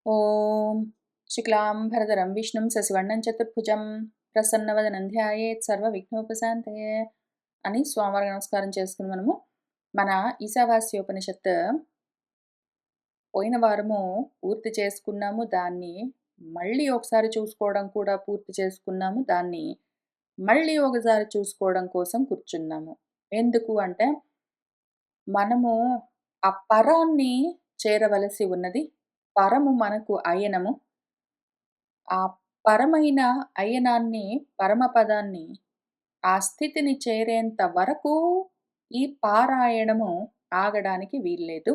ఓం శుక్లాంబరధరం విష్ణుం శశివర్ణం చతుర్భుజం ప్రసన్నవదనం ధ్యాయేత్ సర్వవిఘ్నోపశాంతయే అని స్వామివారికి నమస్కారం చేసుకుని మనము మన ఈశావాస్యోపనిషత్ పోయిన వారము పూర్తి చేసుకున్నాము. దాన్ని మళ్ళీ ఒకసారి చూసుకోవడం కూడా పూర్తి చేసుకున్నాము. దాన్ని మళ్ళీ ఒకసారి చూసుకోవడం కోసం కూర్చున్నాము. ఎందుకు అంటే మనము ఆ పరాన్ని చేరవలసి ఉన్నది. పరము మనకు అయనము. ఆ పరమైన అయనాన్ని, పరమపదాన్ని, ఆ స్థితిని చేరేంత వరకు ఈ పారాయణము ఆగడానికి వీల్లేదు.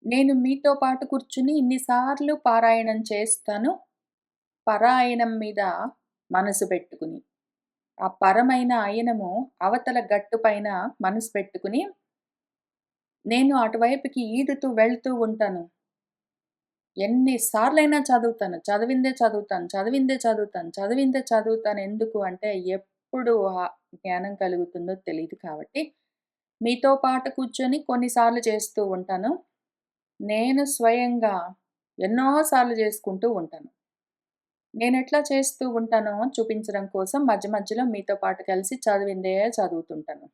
నేను మీతో పాటు కూర్చుని ఇన్నిసార్లు పారాయణం చేస్తాను. పరాయణం మీద మనసు పెట్టుకుని. ఆ పరమైన అయనము అవతల గట్టు పైన మనసు పెట్టుకుని, నేను అటువైపుకి ఈదుతూ వెళ్తూ ఉంటాను. ఎన్ని సార్లైనా చదువుతాను. చదివిందే చదువుతాను. చదివిందే చదువుతాను. చదివిందే చదువుతాను. ఎందుకు అంటే ఎప్పుడు ఆ జ్ఞానం కలుగుతుందో తెలీదు కాబట్టి, మీతో పాటు కూర్చొని కొన్నిసార్లు చేస్తూ ఉంటాను. నేను స్వయంగా ఎన్నో సార్లు చేసుకుంటూ ఉంటాను. నేనెట్లా చేస్తూ ఉంటానో చూపించడం కోసం మధ్య మధ్యలో మీతో పాటు కలిసి చదివిందే చదువుతుంటాను.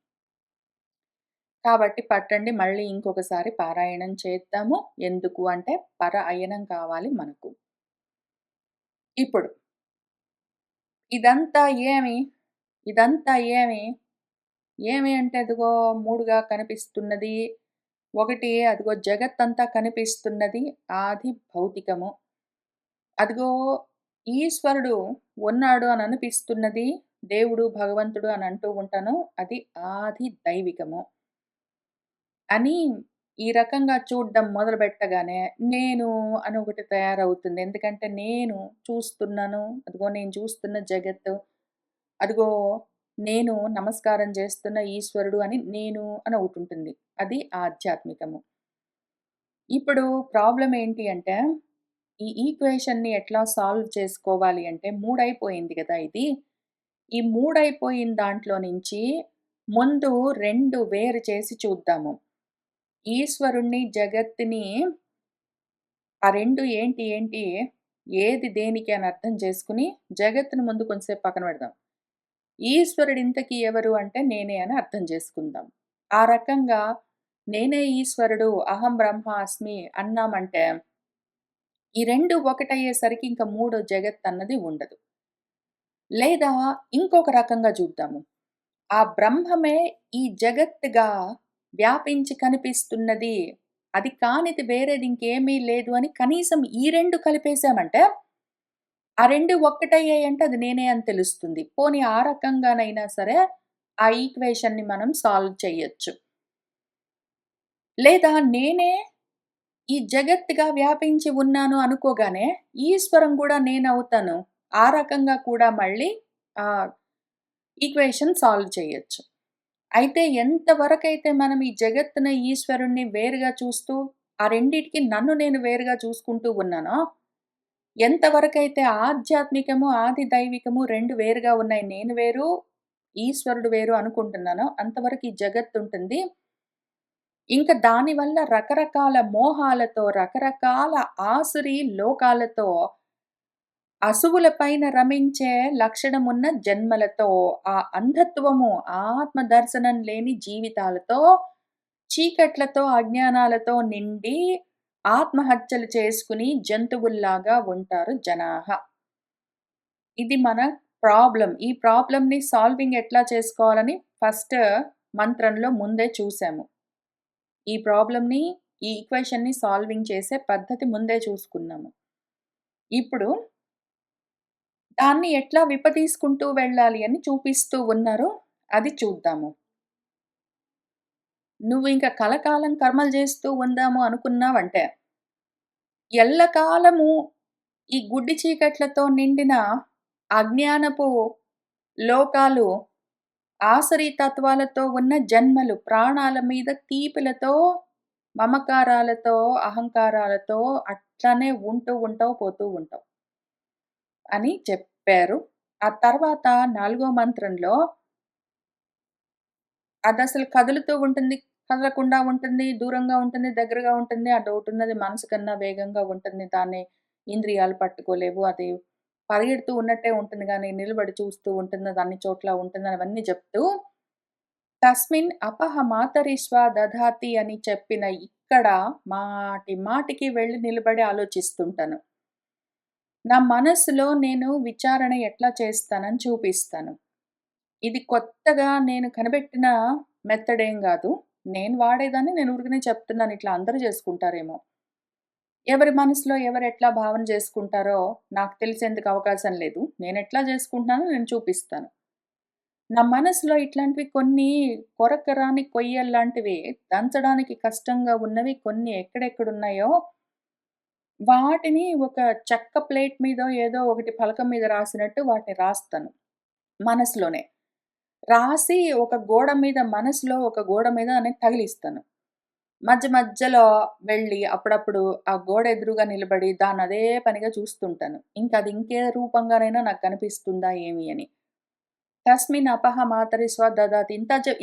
కాబట్టి పట్టండి మళ్ళీ ఇంకొకసారి పారాయణం చేద్దాము. ఎందుకు అంటే అయనం కావాలి మనకు. ఇప్పుడు ఇదంతా ఏమి? ఇదంతా ఏమి? ఏమి అంటే అదిగో 3గా కనిపిస్తున్నది. ఒకటి అదిగో జగత్తంతా కనిపిస్తున్నది. ఆది భౌతికము. అదిగో ఈశ్వరుడు ఉన్నాడు అని అనిపిస్తున్నది. దేవుడు, భగవంతుడు అని అంటూ ఉంటాను. అది ఆది దైవికము. అని ఈ రకంగా చూడ్డం మొదలుపెట్టగానే నేను అని ఒకటి తయారవుతుంది. ఎందుకంటే నేను చూస్తున్నాను. అదిగో నేను చూస్తున్న జగత్తు. అదిగో నేను నమస్కారం చేస్తున్న ఈశ్వరుడు అని నేను అని ఒకటుంటుంది. అది ఆధ్యాత్మికము. ఇప్పుడు ప్రాబ్లమ్ ఏంటి అంటే, ఈ ఈక్వేషన్‌ని ఎట్లా సాల్వ్ చేసుకోవాలి అంటే 3 అయిపోయింది గదా! ఇది. ఈ 3 అయిపోయిన దాంట్లో నుంచి ముందు 2 వేరు చేసి చూద్దాము. ఈశ్వరుణ్ణి, జగత్తుని ఆ 2 ఏంటి, ఏంటి, ఏది దేనికి అని అర్థం చేసుకొని, జగత్తుని ముందు కొంచెంసేపు పక్కన పెడదాం. ఈశ్వరుడు ఇంతకీ ఎవరు అంటే నేనే అని అర్థం చేసుకుందాం. ఆ రకంగా నేనే ఈశ్వరుడు, అహం బ్రహ్మాస్మి అన్నామంటే, ఈ 2 ఒకటయ్యేసరికి ఇంక 3 జగత్తన్నది ఉండదు. లేదా ఇంకొక రకంగా చూద్దాము. ఆ బ్రహ్మమే ఈ జగత్తుగా వ్యాపించి కనిపిస్తున్నది. అది కానిది వేరేది ఇంకేమీ లేదు అని కనీసం ఈ 2 కలిపేసామంటే, ఆ 2 ఒక్కటయ్యాయంటే అది నేనే అని తెలుస్తుంది. పోనీ ఆ రకంగానైనా సరే ఆ ఈక్వేషన్‌ని మనం సాల్వ్ చేయొచ్చు. లేదా నేనే ఈ జగత్తుగా వ్యాపించి ఉన్నాను అనుకోగానే ఈశ్వరం గూడా నేనవుతాను. ఆ రకంగా కూడా మళ్ళీ ఆహ్, ఈక్వేషన్ సాల్వ్ చేయొచ్చు. అయితే ఎంతవరకైతే మనం ఈ జగత్తున ఈశ్వరుణ్ణి వేరుగా చూస్తూ, ఆ రెండిటికి నన్ను నేను వేరుగా చూసుకుంటూ ఉన్నానో, ఎంతవరకైతే ఆధ్యాత్మికము, ఆది దైవికము 2 వేరుగా ఉన్నాయి. నేను వేరు, ఈశ్వరుడు వేరు అనుకుంటున్నానో, అంతవరకు ఈ జగత్తుంటుంది. ఇంక దానివల్ల రకరకాల మోహాలతో, రకరకాల ఆసురీ లోకాలతో, అసువుల పైన రమించే లక్షణమున్న జన్మలతో, ఆ అంధత్వము, ఆత్మ దర్శనం లేని జీవితాలతో, చీకట్లతో, అజ్ఞానాలతో నిండి ఆత్మహత్యలు చేసుకుని జంతువుల్లాగా ఉంటారు జనాహ. ఇది మన ప్రాబ్లమ్. ఈ ప్రాబ్లమ్‌ని సాల్వింగ్ ఎట్లా చేసుకోవాలని ఫస్ట్ మంత్రంలో ముందే చూసాము. ఈ ప్రాబ్లమ్‌ని, ఈ ఈక్వేషన్‌ని సాల్వింగ్ చేసే పద్ధతి ముందే చూసుకున్నాము. ఇప్పుడు దాన్ని ఎట్లా విప్పదీసుకుంటూ వెళ్ళాలి అని చూపిస్తూ ఉన్నారు. అది చూద్దాము. నువ్వు ఇంక కలకాలం కర్మలు చేస్తూ ఉందాము అనుకున్నావంటే, ఎల్లకాలము ఈ గుడ్డి చీకట్లతో నిండిన అజ్ఞానపు లోకాలు, ఆసరీ తత్వాలతో ఉన్న జన్మలు, ప్రాణాల మీద తీపులతో, మమకారాలతో, అహంకారాలతో అట్లనే ఉంటూ ఉంటావు, పోతూ ఉంటావు అని చెప్పారు. ఆ తర్వాత 4 మంత్రంలో అదసలు కదులుతూ ఉంటుంది. కదలకుండా ఉంటుంది, దూరంగా ఉంటుంది, దగ్గరగా ఉంటుంది. ఆ డౌటున్నది మనసు కన్నా వేగంగా ఉంటుంది. దాన్ని ఇంద్రియాలు పట్టుకోలేవు. అది పరిగెడుతూ ఉన్నట్టే ఉంటుంది గానీ, నిలబడి చూస్తూ ఉంటుంది. అది అన్ని చోట్ల ఉంటుందని అవన్నీ చెప్తూ, తస్మిన్ అపహ మాతరిష్వ దధాతి అని చెప్పిన ఇక్కడ మాటి మాటికి వెళ్లి నిలబడి ఆలోచిస్తుంటాను. నా మనస్సులో నేను విచారణ ఎట్లా చేస్తానని చూపిస్తాను. ఇది కొత్తగా నేను కనిపెట్టిన మెథడేం గాదు. నేను వాడేదాన్ని నేను ఊరికనే చెప్తున్నాను. ఇట్లా అందరూ జేసుకుంటారేమో. ఎవరి మనసులో ఎవరెట్లా భావన జేసుకుంటారో నాకు తెలిసేందుకు అవకాశం లేదు. నేనెట్లా జేసుకుంటున్నానో నేను చూపిస్తాను. నా మనసులో ఇట్లాంటివి కొన్ని కొరకరాని కొయ్యల్లాంటివి దంచడానికి కష్టంగా ఉన్నవి కొన్ని ఎక్కడెక్కడున్నాయో వాటిని ఒక చెక్క ప్లేట్ మీదో ఏదో ఒకటి పలక మీద రాసినట్టు వాటిని రాస్తాను మనసులోనే. రాసి ఒక గోడ మీద మనసులో ఒక గోడ మీద అనేది తగిలిస్తాను. మధ్య మధ్యలో వెళ్ళి అప్పుడప్పుడు ఆ గోడ ఎదురుగా నిలబడి దాన్నదే పనిగా చూస్తుంటాను. ఇంకది ఇంకే రూపంగానైనా నాకు కనిపిస్తుందా ఏమి అని. తస్మిన్ అపహ మాతరి స్వదదాతి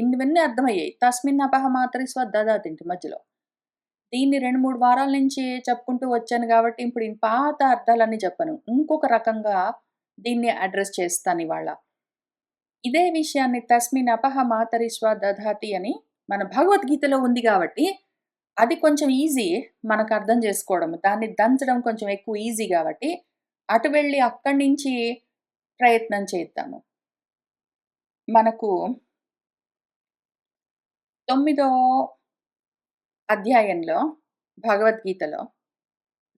ఇవన్నీ అర్థమయ్యాయి. తస్మిన్ అపహ మాతరి స్వదదాతి ఇంటి మధ్యలో. దీన్ని 2, 3 వారాల నుంచి చెప్పుకుంటూ వచ్చాను గాబట్టి, ఇప్పుడు ఈ పాత అర్థాలన్నీ చెప్పను. ఇంకొక రకంగా దీన్ని అడ్రెస్ చేస్తానివాళ. ఇదే విషయాన్ని తస్మిన్ అపహ మాతరిష్వ దధాతి అని మన భగవద్గీతలో ఉంది గాబట్టి, అది కొంచెం ఈజీ మనకర్థం జేసుకోవడం. దాన్ని దంచడం కొంచెం ఎక్కువ ఈజీ గాబట్టి, అటు వెళ్ళి అక్కడి నుంచి ప్రయత్నం చేద్దాము. మనకు తొమ్మిదో అధ్యాయంలో భగవద్గీతలో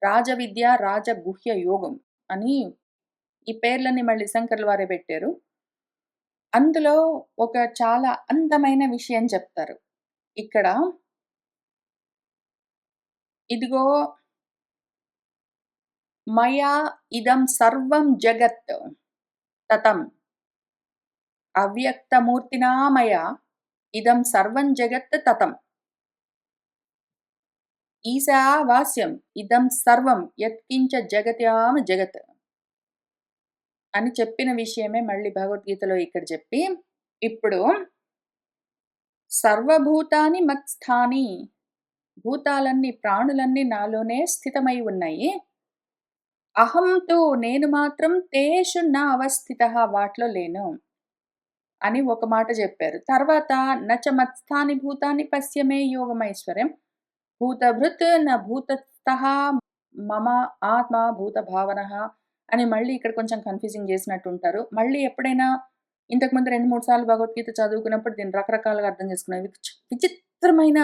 రాజవిద్య, రాజగుహ్య యోగం అని ఈ పేర్లన్నీ మళ్ళీ శంకర్ల వారే పెట్టారు. అందులో ఒక చాలా అందమైన విషయం చెప్తారు. ఇక్కడ ఇదిగో మయా ఇదం సర్వం జగత్ తతం అవ్యక్తమూర్తినా మయా ఇదం సర్వం జగత్ తతం. ఈశావాస్యం ఇదం సర్వం యత్కించ జగత్యాం జగత్ అని చెప్పిన విషయమే మళ్ళీ భగవద్గీతలో ఇక్కడ చెప్పి, ఇప్పుడు సర్వభూతాని మత్స్థాని భూతాలన్నీ, ప్రాణులన్నీ నాలోనే స్థితమై ఉన్నాయి. అహం తు నేను మాత్రం తేషు న అవస్థితః వాటిలో లేను అని ఒక మాట జెప్పారు. తర్వాత నచ మత్స్థాని భూతాని పశ్య మే యోగమైశ్వర్యం భూతభృత్ న భూతస్థః మమ ఆత్మ భూత భావనః అని మళ్ళీ ఇక్కడ కొంచెం కన్‌ఫ్యూజింగ్ జేసినట్టుంటారు. మళ్ళీ ఎప్పుడైనా ఇంతకుముందు 2, 3 సార్లు భగవద్గీత చదువుకున్నప్పుడు దీన్ని రకరకాలుగా అర్థం చేసుకున్నాను. విచిత్రమైన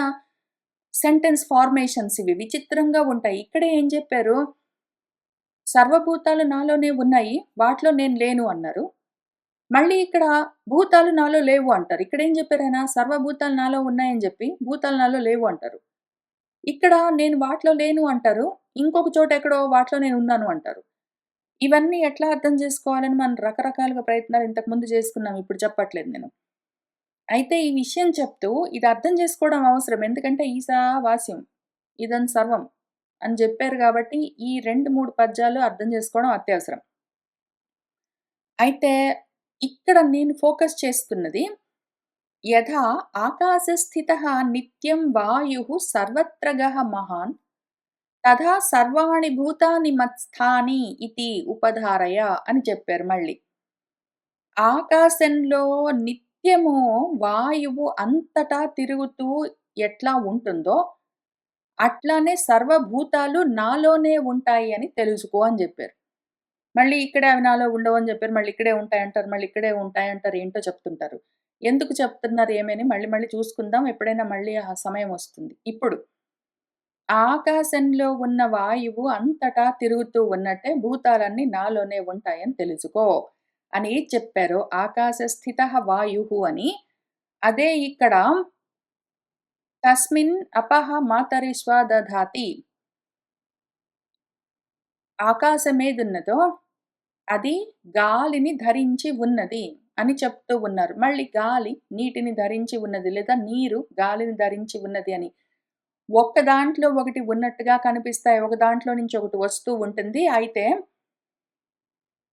సెంటెన్స్ ఫార్మేషన్స్ ఇవి. విచిత్రంగా ఉంటాయి. ఇక్కడే ఏం జెప్పారు, సర్వభూతాలు నాలోనే ఉన్నాయి. వాటిలో నేను లేను అన్నారు. మళ్ళీ ఇక్కడ భూతాలు నాలో లేవు అంటారు. ఇక్కడేం జెప్పారాయన సర్వభూతాలు నాలో ఉన్నాయని జెప్పి, భూతాలు నాలో లేవు అంటారు. ఇక్కడ నేను వాటిలో లేను అంటారు. ఇంకొక చోట ఎక్కడో వాటిలో నేనున్నాను అంటారు. ఇవన్నీ ఎట్లా అర్థం జేసుకోవాలని మనం రకరకాలుగా ప్రయత్నాలు ఇంతకుముందు జేసుకున్నాం. ఇప్పుడు చెప్పట్లేదు నేను. అయితే ఈ విషయం చెప్తూ ఇది అర్థం చేసుకోవడం అవసరం. ఎందుకంటే ఈశావాస్యం ఇదం సర్వం అని జెప్పారు గాబట్టి, ఈ 2, 3 పద్యాలు అర్థం జేసుకోవడం అత్యవసరం. అయితే ఇక్కడ నేను ఫోకస్ చేస్తున్నది యథా ఆకాశస్థితః నిత్యం వాయుః సర్వత్ర గః మహాన్ తథా సర్వాణి భూతాని మత్స్థాని ఇతి ఉపధారయ అని చెప్పారు మళ్ళీ. ఆకాశంలో నిత్యము వాయువు అంతటా తిరుగుతూ ఎట్లా ఉంటుందో, అట్లానే సర్వభూతాలు నాలోనే ఉంటాయి అని తెలుసుకో అని జెప్పారు. మళ్ళీ ఇక్కడే అవి నాలో ఉండవని జెప్పారు. మళ్ళీ ఇక్కడే ఉంటాయంటారు. మళ్ళీ ఇక్కడే ఉంటాయంటారు. ఏంటో చెప్తుంటారు. ఎందుకు చెప్తున్నారు ఏమని మళ్ళీ మళ్ళీ చూసుకుందాం. ఎప్పుడైనా మళ్ళీ ఆ సమయం వస్తుంది. ఇప్పుడు ఆకాశంలో ఉన్న వాయువు అంతటా తిరుగుతూ ఉన్నట్టే భూతాలన్నీ నాలోనే ఉంటాయని తెలుసుకో అని చెప్పారు. ఆకాశ స్థితః వాయుః అని. అదే ఇక్కడ తస్మిన్ అపహ మాతరిష్వ దధాతి. ఆకాశమేదున్నదో అది గాలిని ధరించి ఉన్నది అని చెప్తూ ఉన్నారు. మళ్ళీ గాలి నీటిని ధరించి ఉన్నది లేదా నీరు గాలిని ధరించి ఉన్నది అని. ఒక్క దాంట్లో ఒకటి ఉన్నట్టుగా కనిపిస్తాయి. ఒక దాంట్లో నుంచి ఒకటి వస్తూ ఉంటుంది. అయితే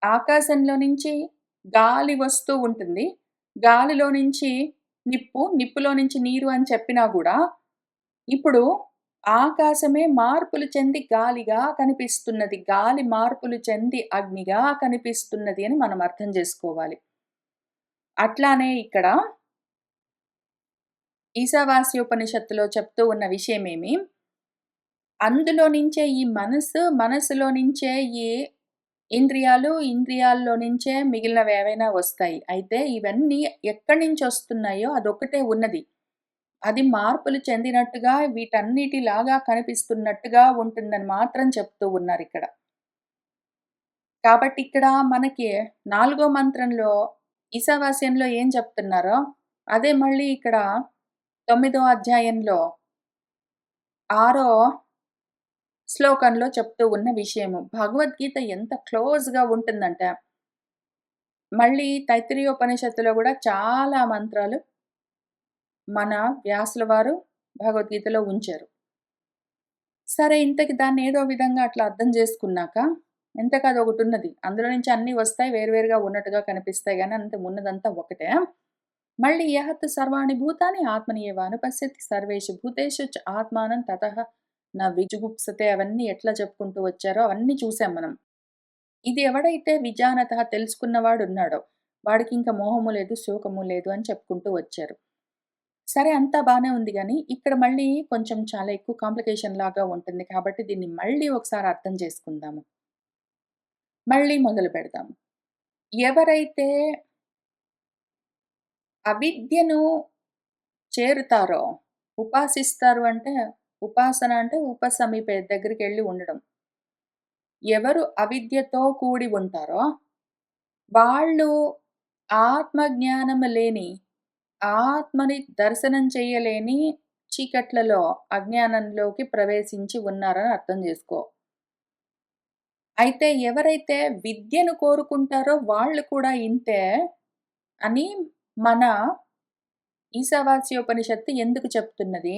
ఆకాశంలో నుంచి గాలి వస్తూ ఉంటుంది. గాలిలో నుంచి నిప్పు, నిప్పులో నుంచి నీరు అని చెప్పినా గూడా, ఇప్పుడు ఆకాశమే మార్పులు చెంది గాలిగా కనిపిస్తున్నది. గాలి మార్పులు చెంది అగ్నిగా కనిపిస్తున్నది అని మనం అర్థం జేసుకోవాలి. అట్లానే ఇక్కడ ఈశావాస్యోపనిషత్తులో చెప్తూ ఉన్న విషయమేమి, అందులో నుంచే ఈ మనసు, మనసులో నుంచే ఈ ఇంద్రియాలు, ఇంద్రియాల్లో నుంచే మిగిలినవేవైనా వస్తాయి. అయితే ఇవన్నీ ఎక్కడి నుంచొస్తున్నాయో అదొక్కటే ఉన్నది. అది మార్పులు చెందినట్టుగా వీటన్నిటిలాగా కనిపిస్తున్నట్టుగా ఉంటుందని మాత్రం చెప్తూ ఉన్నారిక్కడ. కాబట్టి ఇక్కడ మనకి నాలుగో మంత్రంలో ఈశావాస్యంలో ఏం చెప్తున్నారో, అదే మళ్ళీ ఇక్కడ తొమ్మిదో అధ్యాయంలో ఆరో శ్లోకంలో చెప్తూ ఉన్న విషయము. భగవద్గీత ఎంత క్లోజ్‌గా ఉంటుందంటే, మళ్ళీ తైత్తిరీయోపనిషత్తులో గూడా చాలా మంత్రాలు మన వ్యాసుల వారు భగవద్గీతలో ఉంచారు. సరే ఇంతకి దాన్ని ఏదో విధంగా అట్లా అర్థం చేసుకున్నాక, ఇంతకి అదొకటున్నది. అందులో నుంచి అన్నీ వస్తాయి వేరువేరుగా ఉన్నట్టుగా కనిపిస్తాయి గానీ, ఉన్నదంతా ఒకటే. మళ్ళీ యహత్ సర్వాణి భూతాని ఆత్మని ఏవ అనుపశ్యతి సర్వేషు భూతేషు చ ఆత్మానం తతః న విజుగుప్సతే అవన్నీ ఎట్లా చెప్పుకుంటూ వచ్చారో అవన్నీ చూసాం మనం. ఇది ఎవడైతే విజానతః తెలుసుకున్నవాడున్నాడో, వాడికింక మోహము లేదు, శోకము లేదు అని చెప్పుకుంటూ వచ్చారు. సరే అంతా బానే ఉంది గానీ, ఇక్కడ మళ్ళీ కొంచెం చాలా ఎక్కువ కాంప్లికేషన్ లాగా ఉంటుంది కాబట్టి, దీన్ని మళ్ళీ ఒకసారి అర్థం చేసుకుందాము. మళ్ళీ మొదలుపెడదాం. ఎవరైతే అవిద్యను చేరుతారో, ఉపాసిస్తారు అంటే, ఉపాసన అంటే ఉపసమీపే దగ్గరికెళ్లి ఉండడం. ఎవరు అవిద్యతో కూడి ఉంటారో, వాళ్ళు ఆత్మజ్ఞానము లేని, ఆత్మని దర్శనం చెయ్యలేని చీకట్లలో, అజ్ఞానంలోకి ప్రవేశించి ఉన్నారని అర్థం జేసుకో. అయితే ఎవరైతే విద్యను కోరుకుంటారో వాళ్ళు కూడా ఇంతే అని మన ఈశావాస్యోపనిషత్తు ఎందుకు చెప్తున్నది?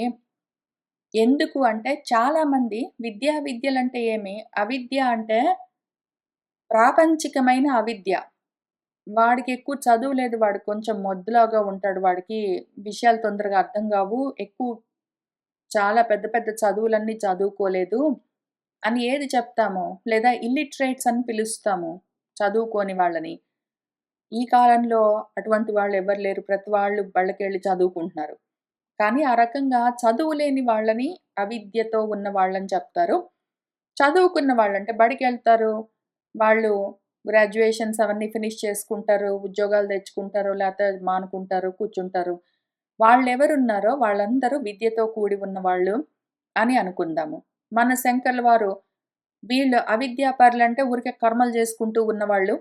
ఎందుకు అంటే చాలామంది విద్యలంటే ఏమి? అవిద్య అంటే ప్రాపంచికమైన అవిద్య. వాడికెక్కువ చదువు లేదు. వాడు కొంచెం మొద్దులాగా ఉంటాడు. వాడికి విషయాలు తొందరగా అర్థం గావు. చాలా పెద్ద పెద్ద చదువులన్నీ చదువుకోలేదు అని ఏది చెప్తామో, లేదా ఇల్లిటరేట్స్ అని పిలుస్తాము చదువుకోని వాళ్ళని. ఈ కాలంలో అటువంటి వాళ్ళెవ్వరు లేరు. ప్రతి వాళ్ళు బళ్ళకెళ్ళి చదువుకుంటున్నారు. కానీ ఆ రకంగా చదువు లేని వాళ్ళని అవిద్యతో ఉన్న వాళ్ళని చెప్తారు. చదువుకున్న వాళ్ళంటే బడికెళ్తారు. వాళ్ళు గ్రాడ్యుయేషన్స్ అవన్నీ ఫినిష్ చేసుకుంటారు. ఉద్యోగాలు తెచ్చుకుంటారు. లేతే మానుకుంటారు. కూర్చుంటారు. వాళ్ళెవరున్నారో వాళ్ళందరూ విద్యతో కూడి ఉన్నవాళ్ళు అని అనుకుందాము. మన శంకర్ల వారు వీళ్ళు అవిద్యాపరులంటే ఊరికే కర్మలు చేసుకుంటూ ఉన్నవాళ్ళు.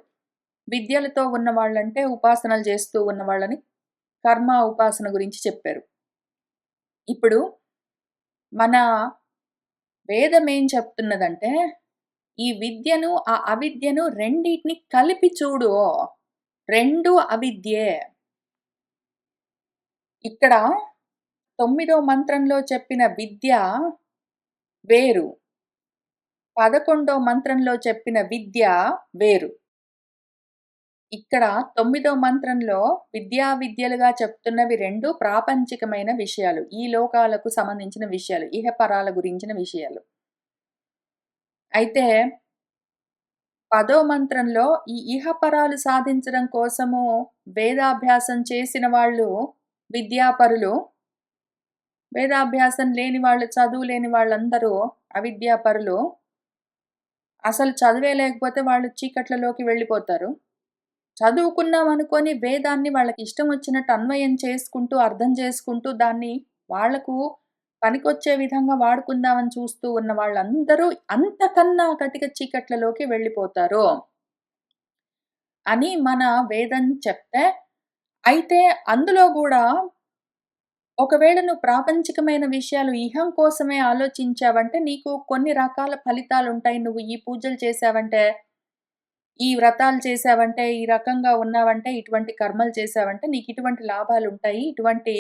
విద్యలతో ఉన్నవాళ్ళంటే ఉపాసనలు చేస్తూ ఉన్నవాళ్ళని కర్మ, ఉపాసన గురించి చెప్పారు. ఇప్పుడు మన వేదం ఏం చెప్తున్నదంటే, ఈ విద్యను, ఆ అవిద్యను రెండిటిని కలిపి చూడు. రెండూ అవిద్యే. ఇక్కడ 9వ మంత్రంలో చెప్పిన విద్య వేరు. 11వ మంత్రంలో చెప్పిన విద్య వేరు. ఇక్కడ 9వ మంత్రంలో విద్యలుగా చెప్తున్నవి 2 ప్రాపంచికమైన విషయాలు. ఈ లోకాలకు సంబంధించిన విషయాలు. ఇహపరాల గురించిన విషయాలు. అయితే 10వ మంత్రంలో ఈ ఇహపరాలు సాధించడం కోసము వేదాభ్యాసం చేసిన వాళ్ళు విద్యాపరులు. వేదాభ్యాసం లేని వాళ్ళు, చదువు లేని వాళ్ళందరూ అవిద్యాపరులు. అసలు చదువే లేకపోతే వాళ్ళు చీకట్లలోకి వెళ్ళిపోతారు. చదువుకున్నాం అనుకోని వేదాన్ని వాళ్ళకిష్టం వచ్చినట్టు అన్వయం చేసుకుంటూ, అర్థం చేసుకుంటూ, దాన్ని వాళ్లకు పనికొచ్చే విధంగా వాడుకుందామని చూస్తూ ఉన్న వాళ్ళందరూ అంతకన్నా కటిక చీకట్లలోకి వెళ్ళిపోతారు అని మన వేదం చెప్తే, అయితే అందులో గూడా ఒకవేళ నువ్వు ప్రాపంచికమైన విషయాలు ఇహం కోసమే ఆలోచించావంటే, నీకు కొన్ని రకాల ఫలితాలుంటాయి. నువ్వు ఈ పూజలు చేశావంటే, ఈ వ్రతాలు చేశావంటే, ఈ రకంగా ఉన్నావంటే, ఇటువంటి కర్మలు చేశావంటే, నీకిటువంటి లాభాలుంటాయి. ఇటువంటి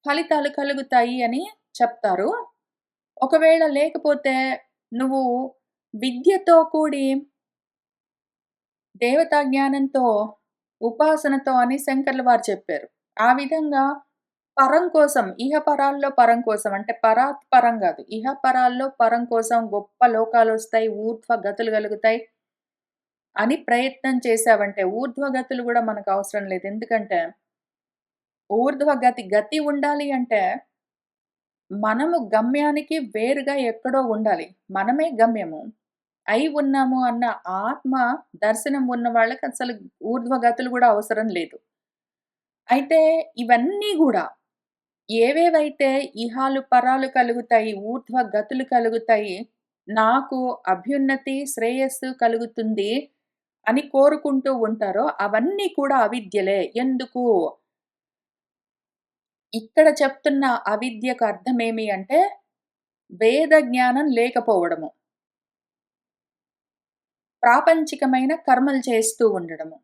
ఫలితాలు కలుగుతాయి అని చెప్తారు. ఒకవేళ లేకపోతే, నువ్వు విద్యతో కూడి దేవతా జ్ఞానంతో, ఉపాసనతో అని శంకర్ల వారు చెప్పారు. ఆ విధంగా పరం కోసం, ఇహపరాల్లో పరం కోసం అంటే పరాత్ పరం గాదు. ఇహపరాల్లో పరం కోసం గొప్ప లోకాలొస్తాయి, ఊర్ధ్వ గతులు గలుగుతాయి అని ప్రయత్నం చేశావంటే ఊర్ధ్వగతులు గూడా మనకవసరం లేదు. ఎందుకంటే గతి ఉండాలి అంటే మనము గమ్యానికి వేరుగా ఎక్కడో ఉండాలి. మనమే గమ్యము. అయి ఉన్నాము అన్న ఆత్మ దర్శనం ఉన్న వాళ్ళకసలు ఊర్ధ్వగతులు గూడా అవసరం లేదు. అయితే ఇవన్నీ గూడా ఏవేవైతే ఇహాలు, పరాలు కలుగుతాయి, ఊర్ధ్వ గతులు కలుగుతాయి, నాకు అభ్యున్నతి, శ్రేయస్సు కలుగుతుంది అని కోరుకుంటూ ఉంటారో అవన్నీ కూడా అవిద్యలే. ఎందుకు? ఇక్కడ చెప్తున్న అవిద్యకు అర్థమేమి అంటే, వేద జ్ఞానం లేకపోవడము. ప్రాపంచికమైన కర్మలు చేస్తూ ఉండడము.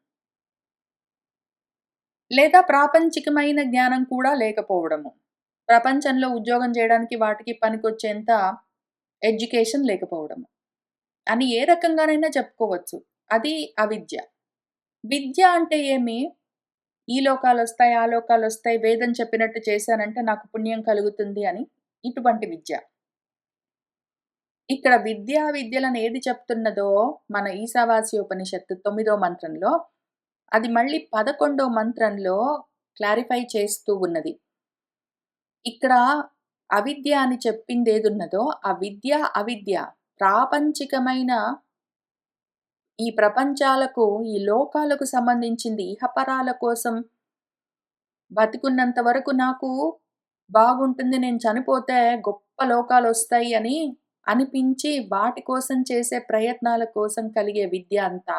లేదా ప్రాపంచికమైన జ్ఞానం కూడా లేకపోవడము. ప్రపంచంలో ఉద్యోగం చేయడానికి వాటికి పనికొచ్చేంత ఎడ్యుకేషన్ లేకపోవడము. అని ఏ రకంగానైనా చెప్పుకోవచ్చు. అది అవిద్య. విద్య అంటే ఏమి? ఈ లోకాలొస్తాయి, ఆ లోకాలొస్తాయి, వేదం చెప్పినట్టు చేశానంటే నాకు పుణ్యం కలుగుతుంది అని ఇటువంటి విద్య. ఇక్కడ విద్యా విద్యలను ఏది చెప్తున్నదో మన ఈశావాస్యోపనిషత్తు 9వ మంత్రంలో, అది మళ్ళీ 11వ మంత్రంలో క్లారిఫై చేస్తూ ఉన్నది. ఇక్కడ అవిద్య అని చెప్పిందేదున్నదో, ఆ విద్య, అవిద్య ప్రాపంచికమైన ఈ ప్రపంచాలకు, ఈ లోకాలకు సంబంధించింది ఇహపరాల కోసం బతికున్నంత వరకు నాకు బాగుంటుంది. నేను చనిపోతే గొప్ప లోకాలొస్తాయి అని అనిపించి వాటి కోసం చేసే ప్రయత్నాల కోసం కలిగే విద్య అంతా.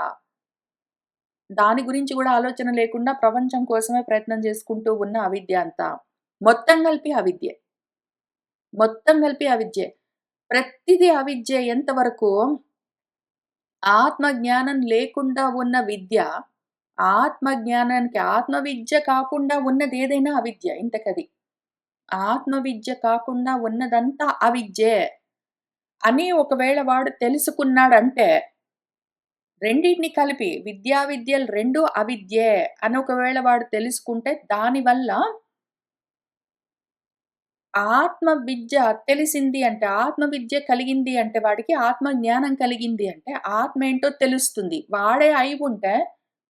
దాని గురించి గూడా ఆలోచన లేకుండా ప్రపంచం కోసమే ప్రయత్నం చేసుకుంటూ ఉన్న అవిద్య అంతా. మొత్తం కలిపి అవిద్యే. మొత్తం కలిపి అవిద్యే. ప్రతిది అవిద్యే ఎంతవరకు ఆత్మ జ్ఞానం లేకుండా ఉన్న విద్య, ఆత్మ జ్ఞానానికి ఆత్మ విద్య కాకుండా ఉన్నదేదైనా అవిద్య ఇంతకది. ఆత్మ విద్య కాకుండా ఉన్నదంతా అవిద్యే అని ఒకవేళ వాడు తెలుసుకున్నాడంటే, రెండిటిని కలిపి విద్యా విద్యలు 2 అవిద్యే అని ఒకవేళ వాడు తెలుసుకుంటే దానివల్ల ఆత్మ విద్య తెలిసింది అంటే, ఆత్మ విద్య కలిగింది అంటే వాడికి ఆత్మ జ్ఞానం కలిగింది అంటే ఆత్మ ఏంటో తెలుస్తుంది. వాడే అయి ఉంటే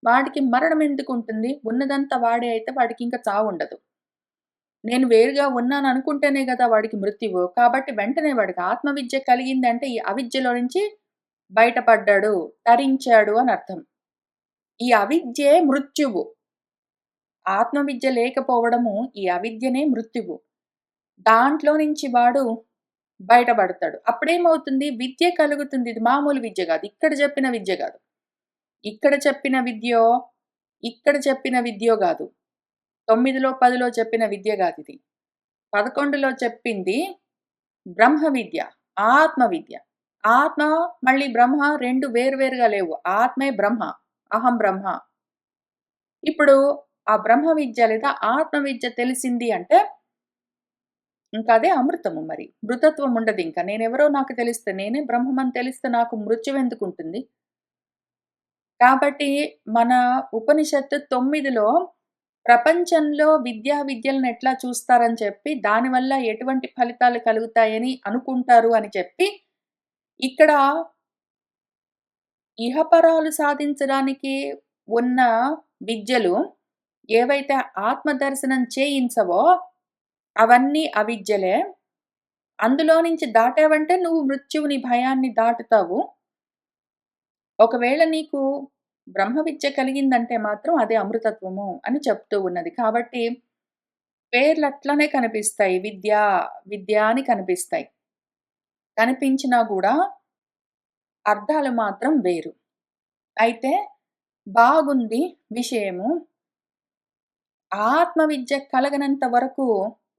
వాడికి మరణం ఎందుకుంటుంది? ఉన్నదంతా వాడే అయితే వాడికింక చావుండదు. నేను వేరుగా ఉన్నాననుకుంటేనే గదా వాడికి మృత్యువు. కాబట్టి వెంటనే వాడికి ఆత్మ విద్య కలిగిందంటే ఈ అవిద్యలో నుంచి బయటపడ్డాడు, తరించాడు అనర్థం. ఈ అవిద్యే మృత్యువు. ఆత్మ విద్య లేకపోవడము ఈ అవిద్యనే మృత్యువు. దాంట్లో నుంచి వాడు బయటపడతాడు. అప్పుడేమవుతుంది? విద్య కలుగుతుంది. ఇది మామూలు విద్య గాదు. ఇక్కడ చెప్పిన విద్య గాదు. ఇక్కడ చెప్పిన విద్యో, ఇక్కడ చెప్పిన విద్యో గాదు. 9లో, 10లో చెప్పిన విద్య గాదిది. 11లో చెప్పింది బ్రహ్మ విద్య, ఆత్మ విద్య. ఆత్మ మళ్ళీ బ్రహ్మ 2 వేరుగా లేవు. ఆత్మే బ్రహ్మ. అహం బ్రహ్మ. ఇప్పుడు ఆ బ్రహ్మ విద్య లేదా ఆత్మ విద్య తెలిసింది అంటే ఇంకా అదే అమృతము మరి. మృతత్వం ఉండదింక. నేనెవరో నాకు తెలిస్తే, నేనే బ్రహ్మమని తెలిస్తే నాకు మృత్యువెందుకుంటుంది? కాబట్టి మన ఉపనిషత్తు 9లో ప్రపంచంలో విద్యలను ఎట్లా చూస్తారని చెప్పి, దానివల్ల ఎటువంటి ఫలితాలు కలుగుతాయని అనుకుంటారు అని చెప్పి, ఇక్కడ ఇహపరాలు సాధించడానికి ఉన్న విద్యలు ఏవైతే ఆత్మ దర్శనం చేయించవో అవన్నీ అవిద్యలే. అందులో నుంచి దాటావంటే నువ్వు మృత్యువుని భయాన్ని దాటుతావు. ఒకవేళ నీకు బ్రహ్మ విద్య కలిగిందంటే మాత్రం అదే అమృతత్వము అని చెప్తూ ఉన్నది. కాబట్టి పేర్లట్లనే కనిపిస్తాయి. విద్య అని కనిపిస్తాయి. కనిపించినా గూడా అర్థాలు మాత్రం వేరు. అయితే బాగుంది విషయము. ఆత్మ విద్య కలగనంత వరకు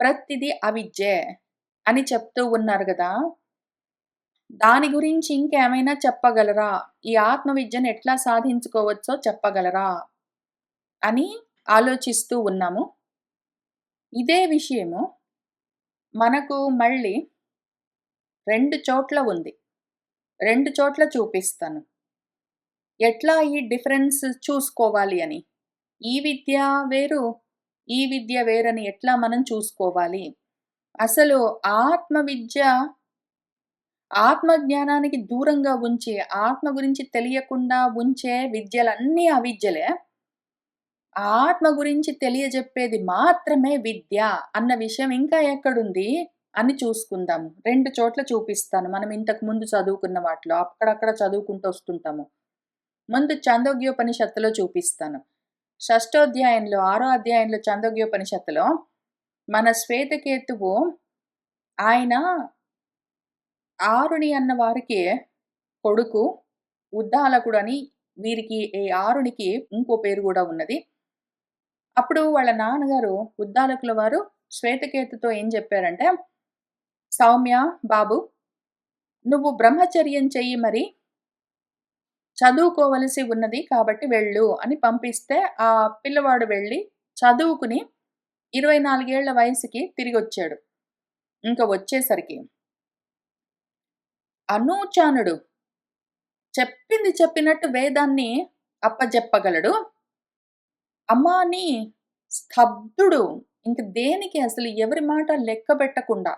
ప్రతిది అవిద్యే అని చెప్తూ ఉన్నారు గదా! దాని గురించి ఇంకేమైనా చెప్పగలరా? ఈ ఆత్మ విద్యను ఎట్లా సాధించుకోవచ్చో చెప్పగలరా? అని ఆలోచిస్తూ ఉన్నాము. ఇదే విషయము మనకు మళ్ళీ 2 చోట్ల ఉంది. 2 చోట్ల చూపిస్తాను. ఎట్లా ఈ డిఫరెన్స్ చూసుకోవాలి అని. ఈ విద్య వేరు, ఈ విద్య వేరని ఎట్లా మనం చూసుకోవాలి? అసలు ఆత్మ విద్య ఆత్మ జ్ఞానానికి దూరంగా ఉంచి, ఆత్మ గురించి తెలియకుండా ఉంచే విద్యలన్నీ అవిద్యలే. ఆత్మ గురించి తెలియజెప్పేది మాత్రమే విద్య అన్న విషయం ఇంకా ఎక్కడుంది అని చూసుకుందాము. 2 చోట్ల చూపిస్తాను. మనం ఇంతకు ముందు చదువుకున్న వాటిలో అక్కడక్కడ చదువుకుంటూ వస్తుంటాము. ముందు చాందోగ్యోపనిషత్తులో చూపిస్తాను. షష్టోధ్యాయంలో, 6 అధ్యాయంలో చాందోగ్యోపనిషత్తులో మన శ్వేతకేతువు ఆయన ఆరుణి అన్న వారికి కొడుకు, ఉద్దాలకుడని వీరికి ఈ ఆరునికి ఇంకో పేరు గూడా ఉన్నది. అప్పుడు వాళ్ళ నాన్నగారు ఉద్దాలకుల వారు శ్వేతకేతుతో ఏం చెప్పారంటే, "సౌమ్య బాబు, నువ్వు బ్రహ్మచర్యం చెయ్యి మరి. చదువుకోవలసి ఉన్నది కాబట్టి వెళ్ళు" అని పంపిస్తే, ఆ పిల్లవాడు వెళ్ళి చదువుకుని 24 ఏళ్ల వయసుకి తిరిగొచ్చాడు. ఇంక వచ్చేసరికి అనూచానుడు చెప్పింది చెప్పినట్టు వేదాన్ని అప్పజెప్పగలడు. అమాని స్తబ్దుడు. ఇంక దేనికి అసలు ఎవరి మాట లెక్కబెట్టకుండా,